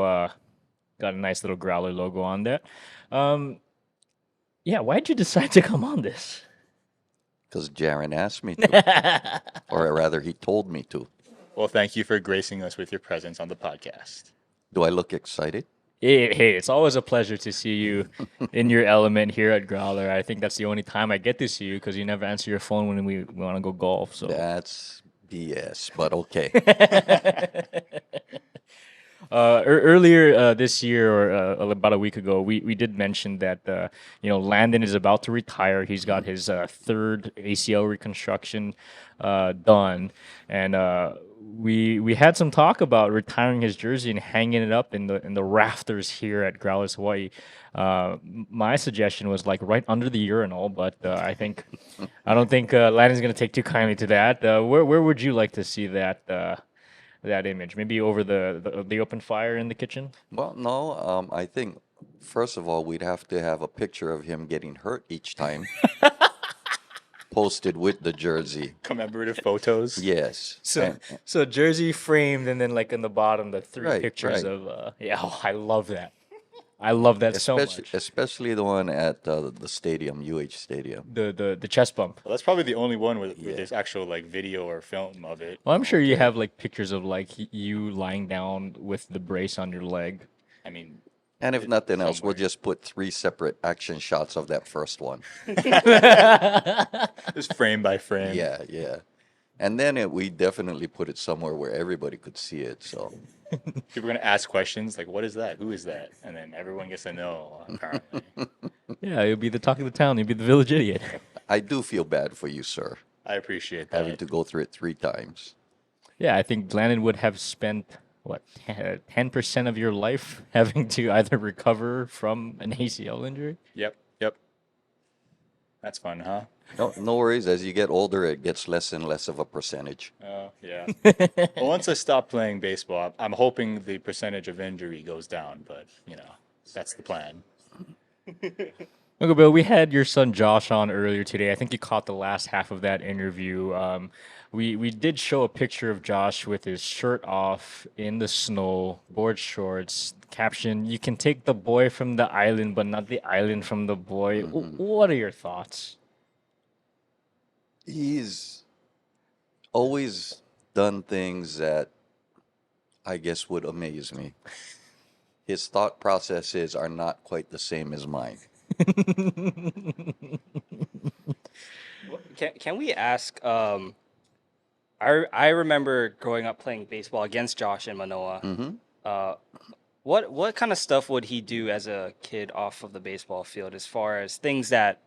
got a nice little Growler logo on there. Yeah, why'd you decide to come on this? Because Jarin asked me to. Or rather, he told me to. Well, thank you for gracing us with your presence on the podcast. Do I look excited? Hey, it's always a pleasure to see you in your element here at Growler. I think that's the only time I get to see you because you never answer your phone when we want to go golf. So That's BS, but okay. earlier this year or about a week ago, we did mention that Landon is about to retire. He's got his third ACL reconstruction done, and we had some talk about retiring his jersey and hanging it up in the rafters here at Growler Hawaii. My suggestion was like right under the urinal, but I don't think Landon's going to take too kindly to that. Where would you like to see that image? Maybe over the open fire in the kitchen? Well, no, I think first of all, we'd have to have a picture of him getting hurt each time posted with the jersey. Commemorative photos. Yes. So jersey framed, and then like in the bottom, the three Right, pictures right. of I love that. I love that so much. Especially the one at the stadium, UH Stadium. The chest bump. Well, that's probably the only one with Yeah. this actual like video or film of it. Well, I'm sure you have like pictures of like you lying down with the brace on your leg. I mean, And if nothing else, we'll somewhere. just put 3 separate action shots of that first one. just frame by frame. Yeah, yeah. And then we definitely put it somewhere where everybody could see it. So People are gonna ask questions like, "What is that? Who is that?" And then everyone gets to know. Apparently, Yeah, you'll be the talk of the town. You'll be the village idiot. I do feel bad for you, sir, I appreciate having that. to go through it 3 times. Yeah, I think Landon would have spent what 10% of your life having to either recover from an ACL injury. Yep, yep. That's fun, huh? No worries. As you get older, it gets less and less of a percentage. Oh, yeah. Well, once I stop playing baseball, I'm hoping the percentage of injury goes down, but that's the plan. Uncle Bill, we had your son Josh on earlier today. I think you caught the last half of that interview. We did show a picture of Josh with his shirt off in the snow, board shorts. Caption: "You can take the boy from the island, but not the island from the boy." What are your thoughts? He's always done things that I guess would amaze me. His thought processes are not quite the same as mine. Can we ask? I remember growing up playing baseball against Josh in Manoa. What kind of stuff would he do as a kid off of the baseball field, as far as things that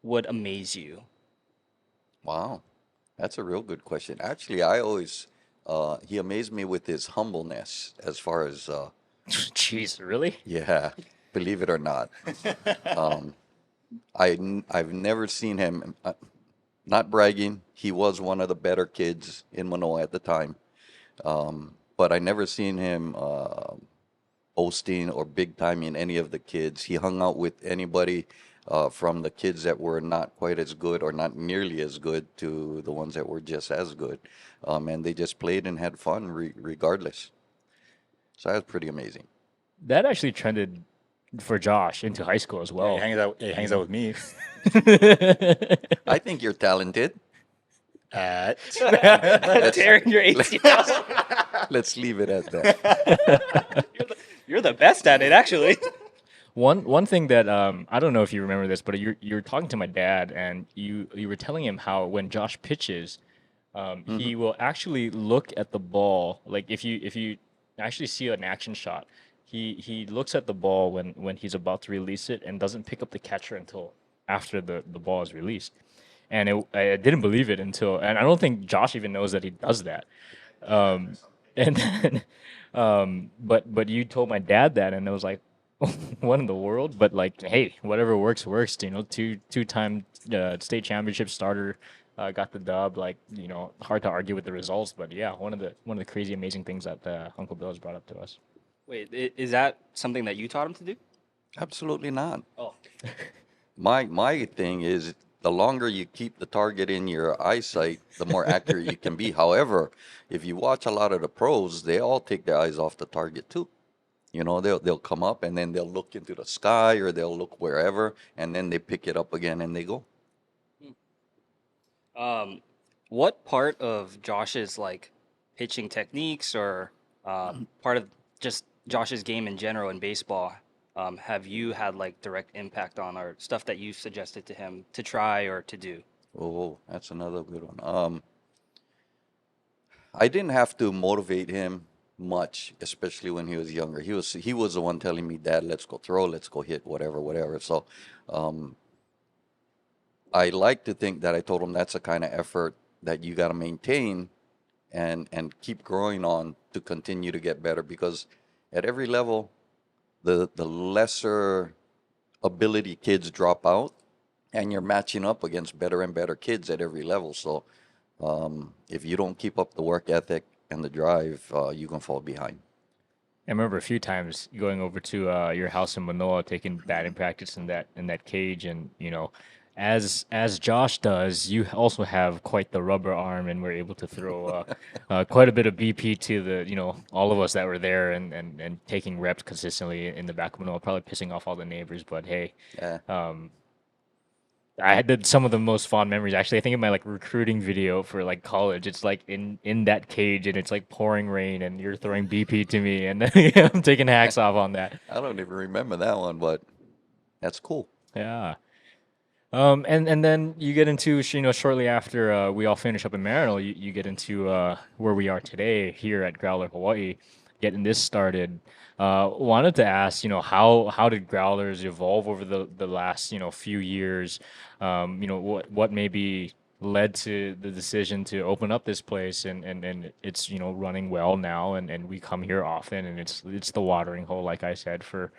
would amaze you? Wow, that's a real good question. Actually, I always he amazed me with his humbleness as far as Jeez, really? yeah, believe it or not. I've never seen him. Not bragging, he was one of the better kids in Manoa at the time, but I never seen him boasting or big timing any of the kids. He hung out with anybody from the kids that were not quite as good or not nearly as good to the ones that were just as good, and they just played and had fun regardless. So that was pretty amazing. That actually trended for Josh into high school as well. He hangs out with me. I think you're talented. Tearing your ACL. Let's leave it at that. You're the best at it, actually. One thing that I don't know if you remember this, but you're talking to my dad, and you were telling him how when Josh pitches, he will actually look at the ball. Like if you actually see an action shot, he looks at the ball when he's about to release it and doesn't pick up the catcher until after the ball is released. And I didn't believe it and I don't think Josh even knows that he does that. And then, but you told my dad that, and I was like, what in the world? But like, hey, whatever works. Two-time state championship starter, got the dub. Like, hard to argue with the results. But yeah, one of the crazy amazing things that Uncle Bill has brought up to us. Wait, is that something that you taught him to do? Absolutely not. Oh, My thing is the longer you keep the target in your eyesight, the more accurate you can be. However, if you watch a lot of the pros, they all take their eyes off the target too. They'll come up and then they'll look into the sky or they'll look wherever and then they pick it up again and they go. what part of Josh's like pitching techniques or part of just Josh's game in general in baseball, have you had like direct impact on, or stuff that you suggested to him to try or to do? Oh, that's another good one. I didn't have to motivate him much, especially when he was younger. He was the one telling me, "Dad, let's go throw, let's go hit, whatever, whatever." So, um, I like to think that I told him that's the kind of effort that you got to maintain and keep growing on to continue to get better, because at every level, the lesser ability kids drop out, and you're matching up against better and better kids at every level. So, if you don't keep up the work ethic and the drive, you can fall behind. I remember a few times going over to your house in Manoa, taking batting practice in that cage, and as Josh does, you also have quite the rubber arm, and we're able to throw quite a bit of BP to the all of us that were there, and taking reps consistently in the back of Manoa, probably pissing off all the neighbors, but hey. Yeah. I had some of the most fond memories. Actually, I think in my like recruiting video for like college, it's like in that cage, and it's like pouring rain, and you're throwing BP to me, and I'm taking hacks off on that. I don't even remember that one, but that's cool. Yeah. And then you get into shortly after we all finish up in Marino, you get into where we are today here at Growler Hawaii, getting this started. Wanted to ask, how did Growlers evolve over the last few years? What maybe led to the decision to open up this place, and it's running well now, and we come here often, and it's the watering hole, like I said, for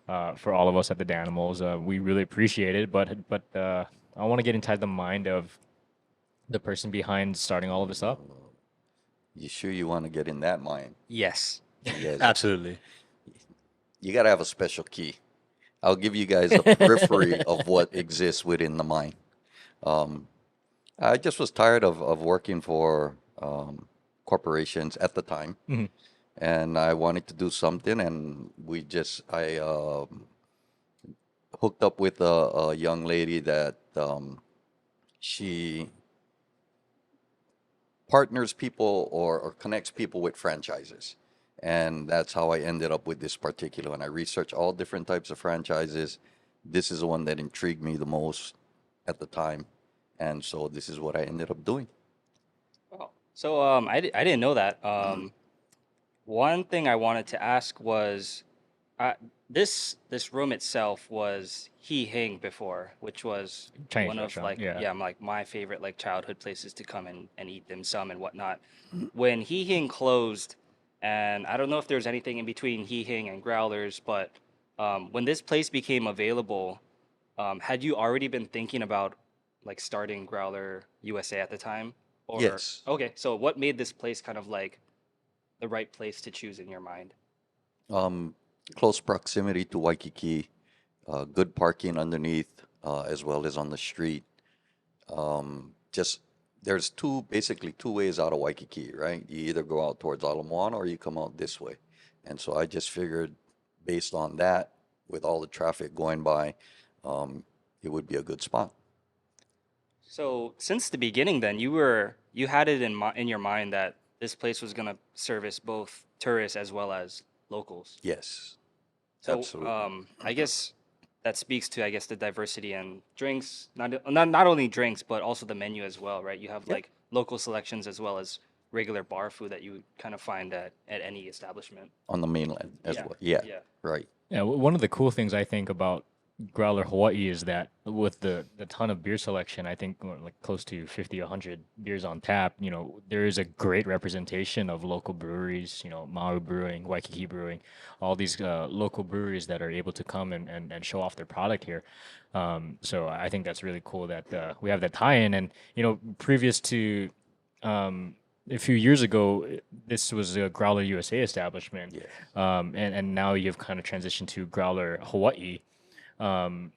all of us at the Danimals. We really appreciate it, but I want to get inside the mind of the person behind starting all of this up. You sure you want to get in that mind? Yes. Yes. Absolutely. You got to have a special key. I'll give you guys a periphery of what exists within the mind. I just was tired of working for corporations at the time, Mhm. and I wanted to do something. And I hooked up with a young lady that she partners people or connects people with franchises. And that's how I ended up with this particular one. I researched all different types of franchises. This is the one that intrigued me the most at the time. And so this is what I ended up doing. Oh, so I didn't know that. One thing I wanted to ask was, this room itself was He Hing before, which was Chinese one of restaurant, like yeah. like my favorite like childhood places to come and eat dim sum and whatnot. When He Hing closed, and I don't know if there's anything in between He Hing and Growlers, but when this place became available, had you already been thinking about like starting Growler USA at the time? Or Yes. okay, so what made this place kind of like the right place to choose in your mind? Um, Close proximity to Waikiki, good parking underneath, as well as on the street. Just there's basically two ways out of Waikiki, right? You either go out towards Ala Moana or you come out this way. And so I just figured, based on that, with all the traffic going by, it would be a good spot. So since the beginning, then you had it in your mind that this place was gonna service both tourists as well as locals. Yes, So absolutely. I guess that speaks to the diversity and drinks, not only drinks but also the menu as well, right? You have Yep. like local selections as well as regular bar food that you would kind of find at any establishment. On the mainland as Yeah. well. Yeah, Yeah. right. Yeah, one of the cool things I think about Growler Hawaii is that with the ton of beer selection, I think like close to 50, 100 beers on tap, there is a great representation of local breweries, Maui Brewing, Waikiki Brewing, all these local breweries that are able to come and show off their product here. So I think that's really cool that we have that tie-in. And, previous to a few years ago, this was a Growler USA establishment. Yeah. And now you've kind of transitioned to Growler Hawaii. And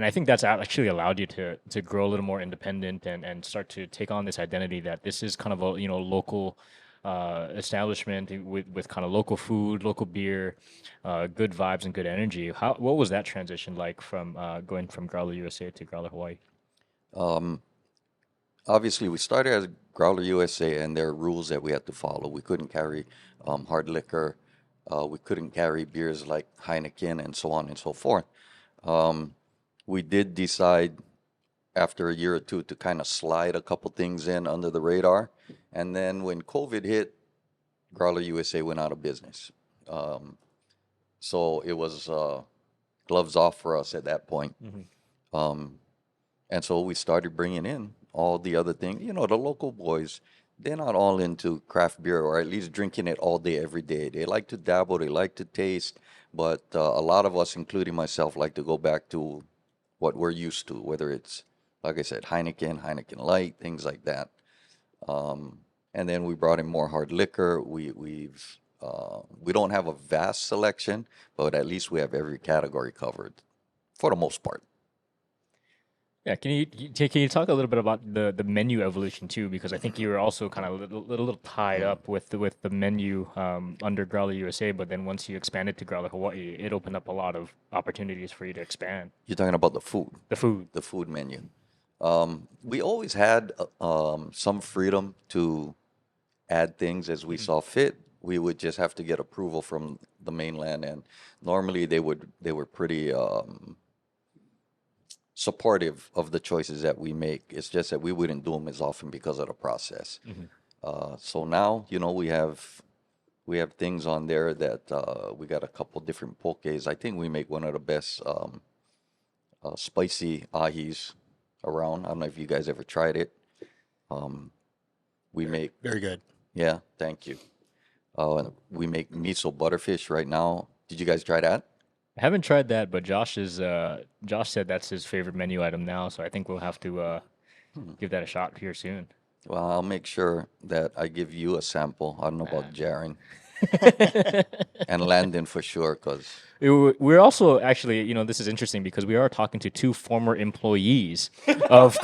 I think that's actually allowed you to grow a little more independent and start to take on this identity that this is kind of a local establishment with kind of local food, local beer, good vibes and good energy. What was that transition like from going from Growler USA to Growler Hawaii? Um, Obviously, we started as Growler USA, and there are rules that we had to follow. We couldn't carry hard liquor. We couldn't carry beers like Heineken and so on and so forth. Um, we did decide after a year or two to kind of slide a couple things in under the radar. And then when COVID hit, Growler USA went out of business. Um, so it was gloves off for us at that point. Um, and so we started bringing in all the other things. You know, the local boys, they're not all into craft beer or at least drinking it all day, every day. They like to dabble, they like to taste. But a lot of us, including myself, like to go back to what we're used to, whether it's, like I said, Heineken, Heineken Light, things like that. And then we brought in more hard liquor. We don't have a vast selection, but at least we have every category covered for the most part. Yeah, can you talk a little bit about the menu evolution too? Because I think you were also kind of a little tied up with the menu under Growler USA, but then once you expanded to Growler Hawaii, it opened up a lot of opportunities for you to expand. You're talking about the food, The food menu. We always had some freedom to add things as we saw fit. We would just have to get approval from the mainland, and normally they were pretty supportive of the choices that we make. It's just that we wouldn't do them as often because of the process. So now, you know, we have things on there that we got a couple different pokés. I think we make one of the best spicy ahis around. I don't know if you guys ever tried it. We make Very good. Yeah, thank you. We make miso butterfish right now. Did you guys try that? I haven't tried that, but Josh said that's his favorite menu item now, so I think we'll have to give that a shot here soon. Well, I'll make sure that I give you a sample. I don't know about Jarin and Landon for sure, because We're also actually, you know, this is interesting because we are talking to two former employees of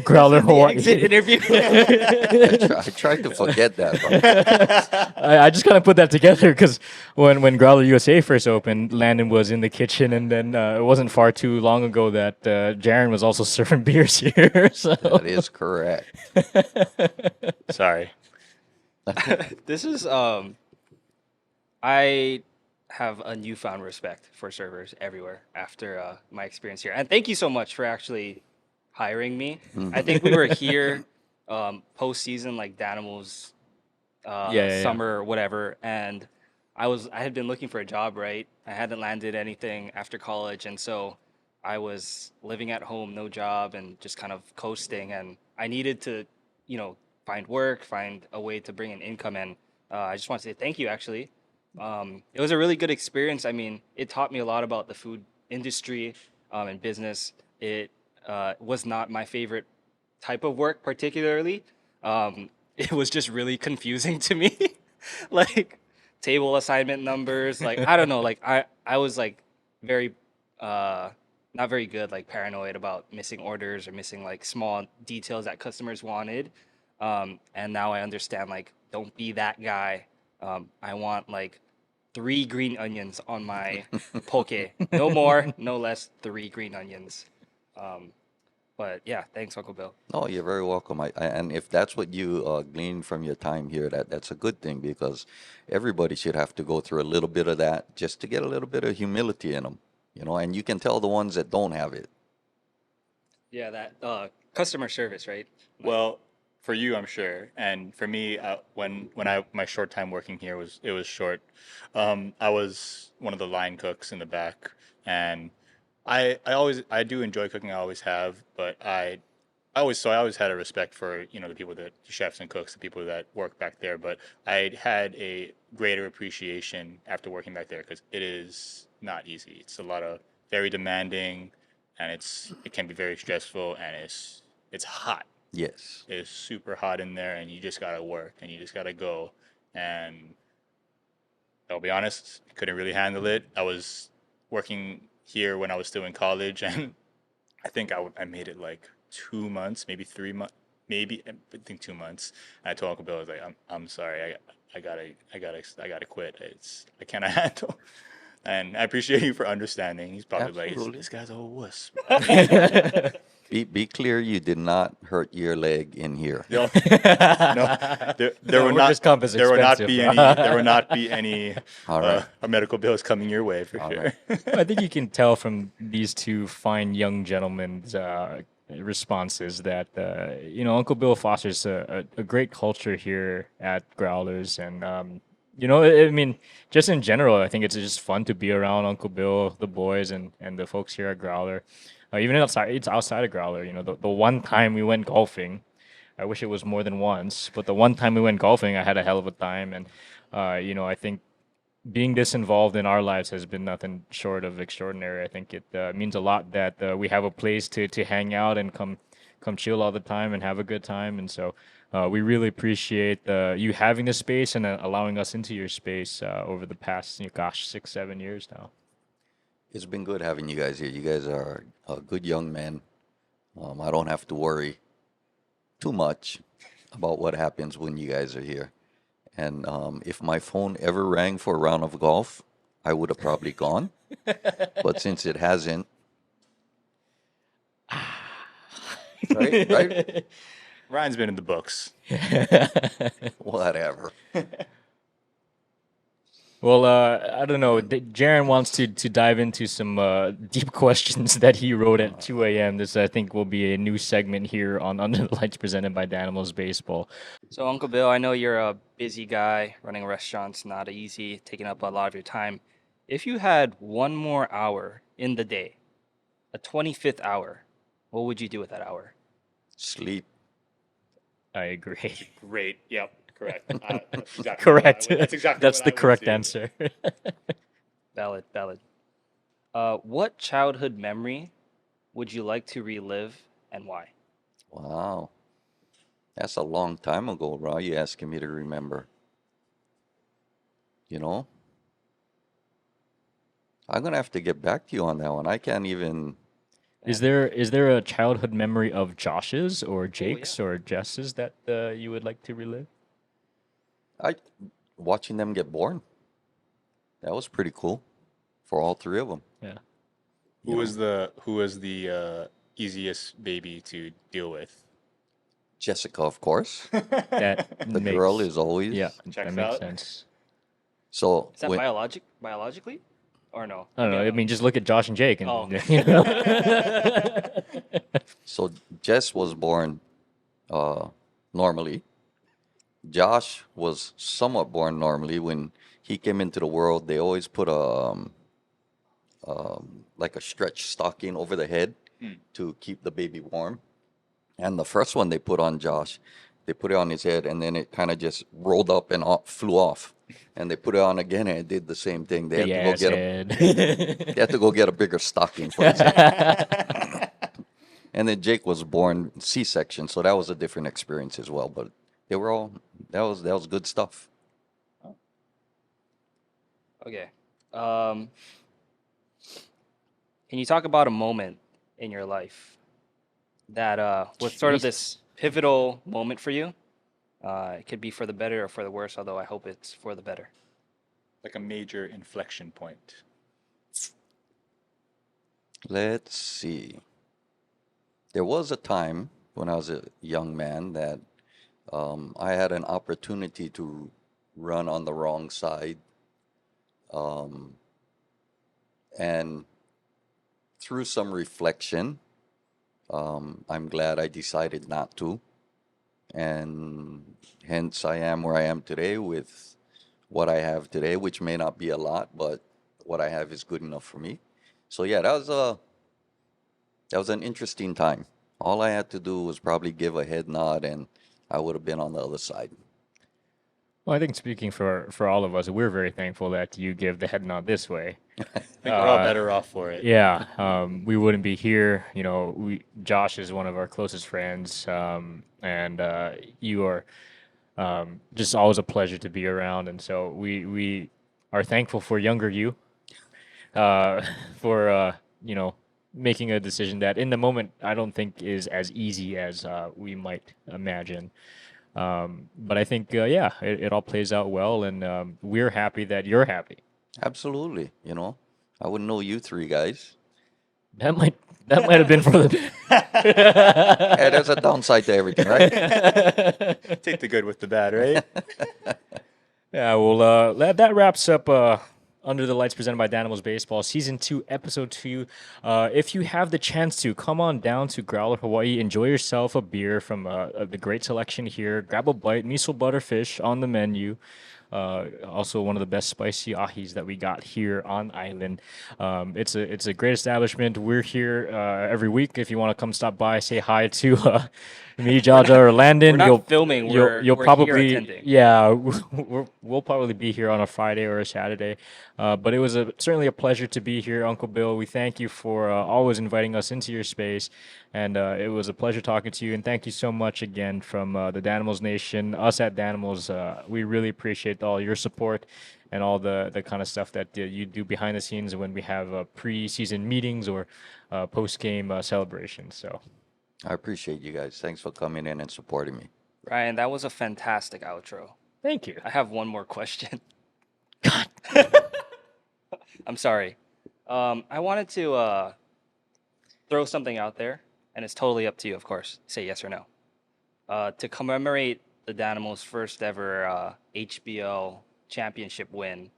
Growler Hawaii. Exit interview. I tried to forget that. But I just kind of put that together because when Growler USA first opened, Landon was in the kitchen, and then it wasn't far too long ago that Jaron was also serving beers here. So that is correct. Sorry. This is I have a newfound respect for servers everywhere after my experience here, and thank you so much for actually hiring me. I think we were here postseason, like Danimals, Yeah. summer or whatever, and I had been looking for a job, right? I hadn't landed anything after college, and so I was living at home, no job, and just kind of coasting, and I needed to, you know, find work, find a way to bring in income, and I just want to say thank you, actually. It was a really good experience. I mean, it taught me a lot about the food industry and business. It was not my favorite type of work, particularly. It was just really confusing to me, like table assignment numbers. Like I don't know. Like I was like very not very good, like paranoid about missing orders or missing like small details that customers wanted. And now I understand, like, don't be that guy. I want like 3 green onions on my poke. No more, no less. 3 green onions. But yeah, thanks, Uncle Bill. Oh, you're very welcome. And if that's what you glean from your time here, that's a good thing, because everybody should have to go through a little bit of that just to get a little bit of humility in them, you know. And you can tell the ones that don't have it. Yeah, that customer service, right? Well, for you, I'm sure, and for me, when my short time working here was short. I was one of the line cooks in the back, and I do enjoy cooking. I always have, but I always had a respect for, you know, the chefs and cooks, the people that work back there. But I had a greater appreciation after working back there, because it is not easy. It's a lot of very demanding, and it can be very stressful, and it's hot. Yes. It's super hot in there, and you just gotta work, and you just gotta go. And I'll be honest, couldn't really handle it. I was working here when I was still in college, and I think I made it like 2 months, maybe 3 months, maybe I think 2 months. And I told Uncle Bill, I was like, I'm sorry, I gotta quit. I cannot handle. And I appreciate you for understanding. He's probably Absolutely. like, this guy's a wuss. Be clear, you did not hurt your leg in here. No, there will not. workers' comp is There will not expensive, be bro. any. There will not be any All right. medical bills coming your way for All sure. right. I think you can tell from these two fine young gentlemen's responses that Uncle Bill fosters a great culture here at Growlers, and I mean, just in general, I think it's just fun to be around Uncle Bill, the boys, and the folks here at Growler. Even outside of Growler. The one time we went golfing, I wish it was more than once, but the one time we went golfing, I had a hell of a time, and I think being this involved in our lives has been nothing short of extraordinary. I think it means a lot that we have a place to hang out and come chill all the time and have a good time. And so we really appreciate you having this space and allowing us into your space over the past, 6-7 years now. It's been good having you guys here. You guys are good young men. I don't have to worry too much about what happens when you guys are here. And if my phone ever rang for a round of golf, I would have probably gone. But since it hasn't, right? Ryan's been in the books. Whatever. Well, I don't know. Jarin wants to dive into some deep questions that he wrote at 2 a.m. This, I think, will be a new segment here on Under the Lights presented by Danimals Baseball. So, Uncle Bill, I know you're a busy guy. Running restaurants, not easy, taking up a lot of your time. If you had one more hour in the day, a 25th hour, what would you do with that hour? Sleep. I agree. Great. Yep. Correct. That's exactly Correct. That's exactly. That's what the I would correct do. answer. Valid. What childhood memory would you like to relive and why? Wow. That's a long time ago, Ra. You asking me to remember. I'm going to have to get back to you on that one. I can't even. Is there a childhood memory of Josh's or Jake's or Jess's that you would like to relive? Watching them get born. That was pretty cool for all three of them. Yeah. Who was the easiest baby to deal with? Jessica, of course. That The girl is always. Yeah, Checks that makes out. sense. So Is that when- biologically? Or no? I don't know. I mean, just look at Josh and Jake, and Oh. So Jess was born normally. Josh was somewhat born normally. When he came into the world, they always put like a stretch stocking over the head to keep the baby warm. And the first one they put on Josh, they put it on his head, and then it kind of just rolled up and flew off. And they put it on again, and it did the same thing. They had to go get they had to go get a bigger stocking for his head. And then Jake was born C-section, so that was a different experience as well. But they were all that was good stuff. Okay. Can you talk about a moment in your life that was sort of this pivotal moment for you? It could be for the better or for the worse, although I hope it's for the better. Like a major inflection point. Let's see. There was a time when I was a young man that I had an opportunity to run on the wrong side. And through some reflection, I'm glad I decided not to. And hence I am where I am today with what I have today, which may not be a lot, but what I have is good enough for me. So yeah, that was an interesting time. All I had to do was probably give a head nod, and I would have been on the other side. Well, I think speaking for all of us, we're very thankful that you give the head nod this way. I think we're all better off for it. Yeah, we wouldn't be here. Josh is one of our closest friends, and you are just always a pleasure to be around. And so we are thankful for younger you, for making a decision that in the moment I don't think is as easy as we might imagine. But I think it all plays out well, and we're happy that you're happy. Absolutely. I wouldn't know you three guys, That might have been for the. Yeah, there's a downside to everything, right? Take the good with the bad, right? Yeah, well, that wraps up Under the Lights presented by Danimals Baseball, Season 2, Episode 2. If you have the chance to, come on down to Growler Hawaii. Enjoy yourself a beer from the great selection here. Grab a bite. Miso butterfish on the menu. Also, one of the best spicy ahis that we got here on island. It's a great establishment. We're here every week. If you want to come stop by, say hi to me, Jaja, or Landon. We're not filming. You'll We're here probably attending. yeah. We'll probably be here on a Friday or a Saturday. But it was certainly a pleasure to be here, Uncle Bill. We thank you for always inviting us into your space. And it was a pleasure talking to you. And thank you so much again from the Danimals Nation, us at Danimals. We really appreciate all your support and all the kind of stuff that you do behind the scenes when we have pre-season meetings or post-game celebrations. So I appreciate you guys. Thanks for coming in and supporting me. Ryan, that was a fantastic outro. thank you. I have one more question. I'm sorry. I wanted to throw something out there, and it's totally up to you, of course. Say yes or no. To commemorate the Danimals' first ever HBL championship win,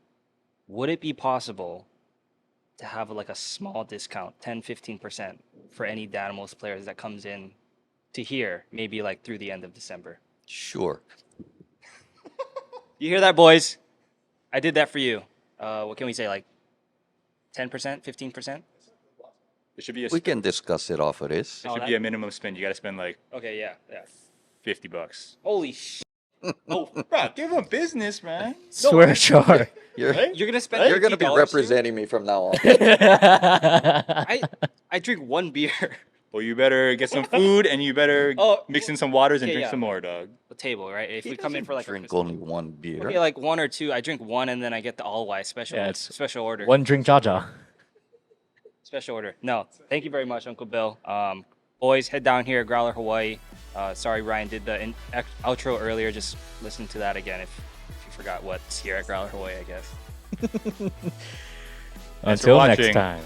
would it be possible to have like a small discount, 10-15%, for any Danimals players that comes in to here, maybe like through the end of December? Sure. You hear that, boys? I did that for you. What can we say, like 10%, 15%? There should be a We can discuss it off of this. there should be a minimum spend. You got to spend like Okay, yeah. $50. Holy sh! Oh, bro, give them business, man. Swear jar. You're, You're gonna spend. you're going to be $50 too? representing me from now on. I drink one beer. Well, you better get some food and you better Oh, mix in some waters and okay, drink yeah. some more, dog. The table, right? If He we come in doesn't for like drink a Christmas- only one beer. okay, like one or two. I drink one and then I get the all white special. Yeah, it's special order. One drink Jaja. Special order. No, thank you very much, Uncle Bill. Boys, head down here at Growler Hawaii. Sorry, Ryan did the outro earlier. Just listen to that again if you forgot what's here at Growler Hawaii, I guess. Until next watching. time.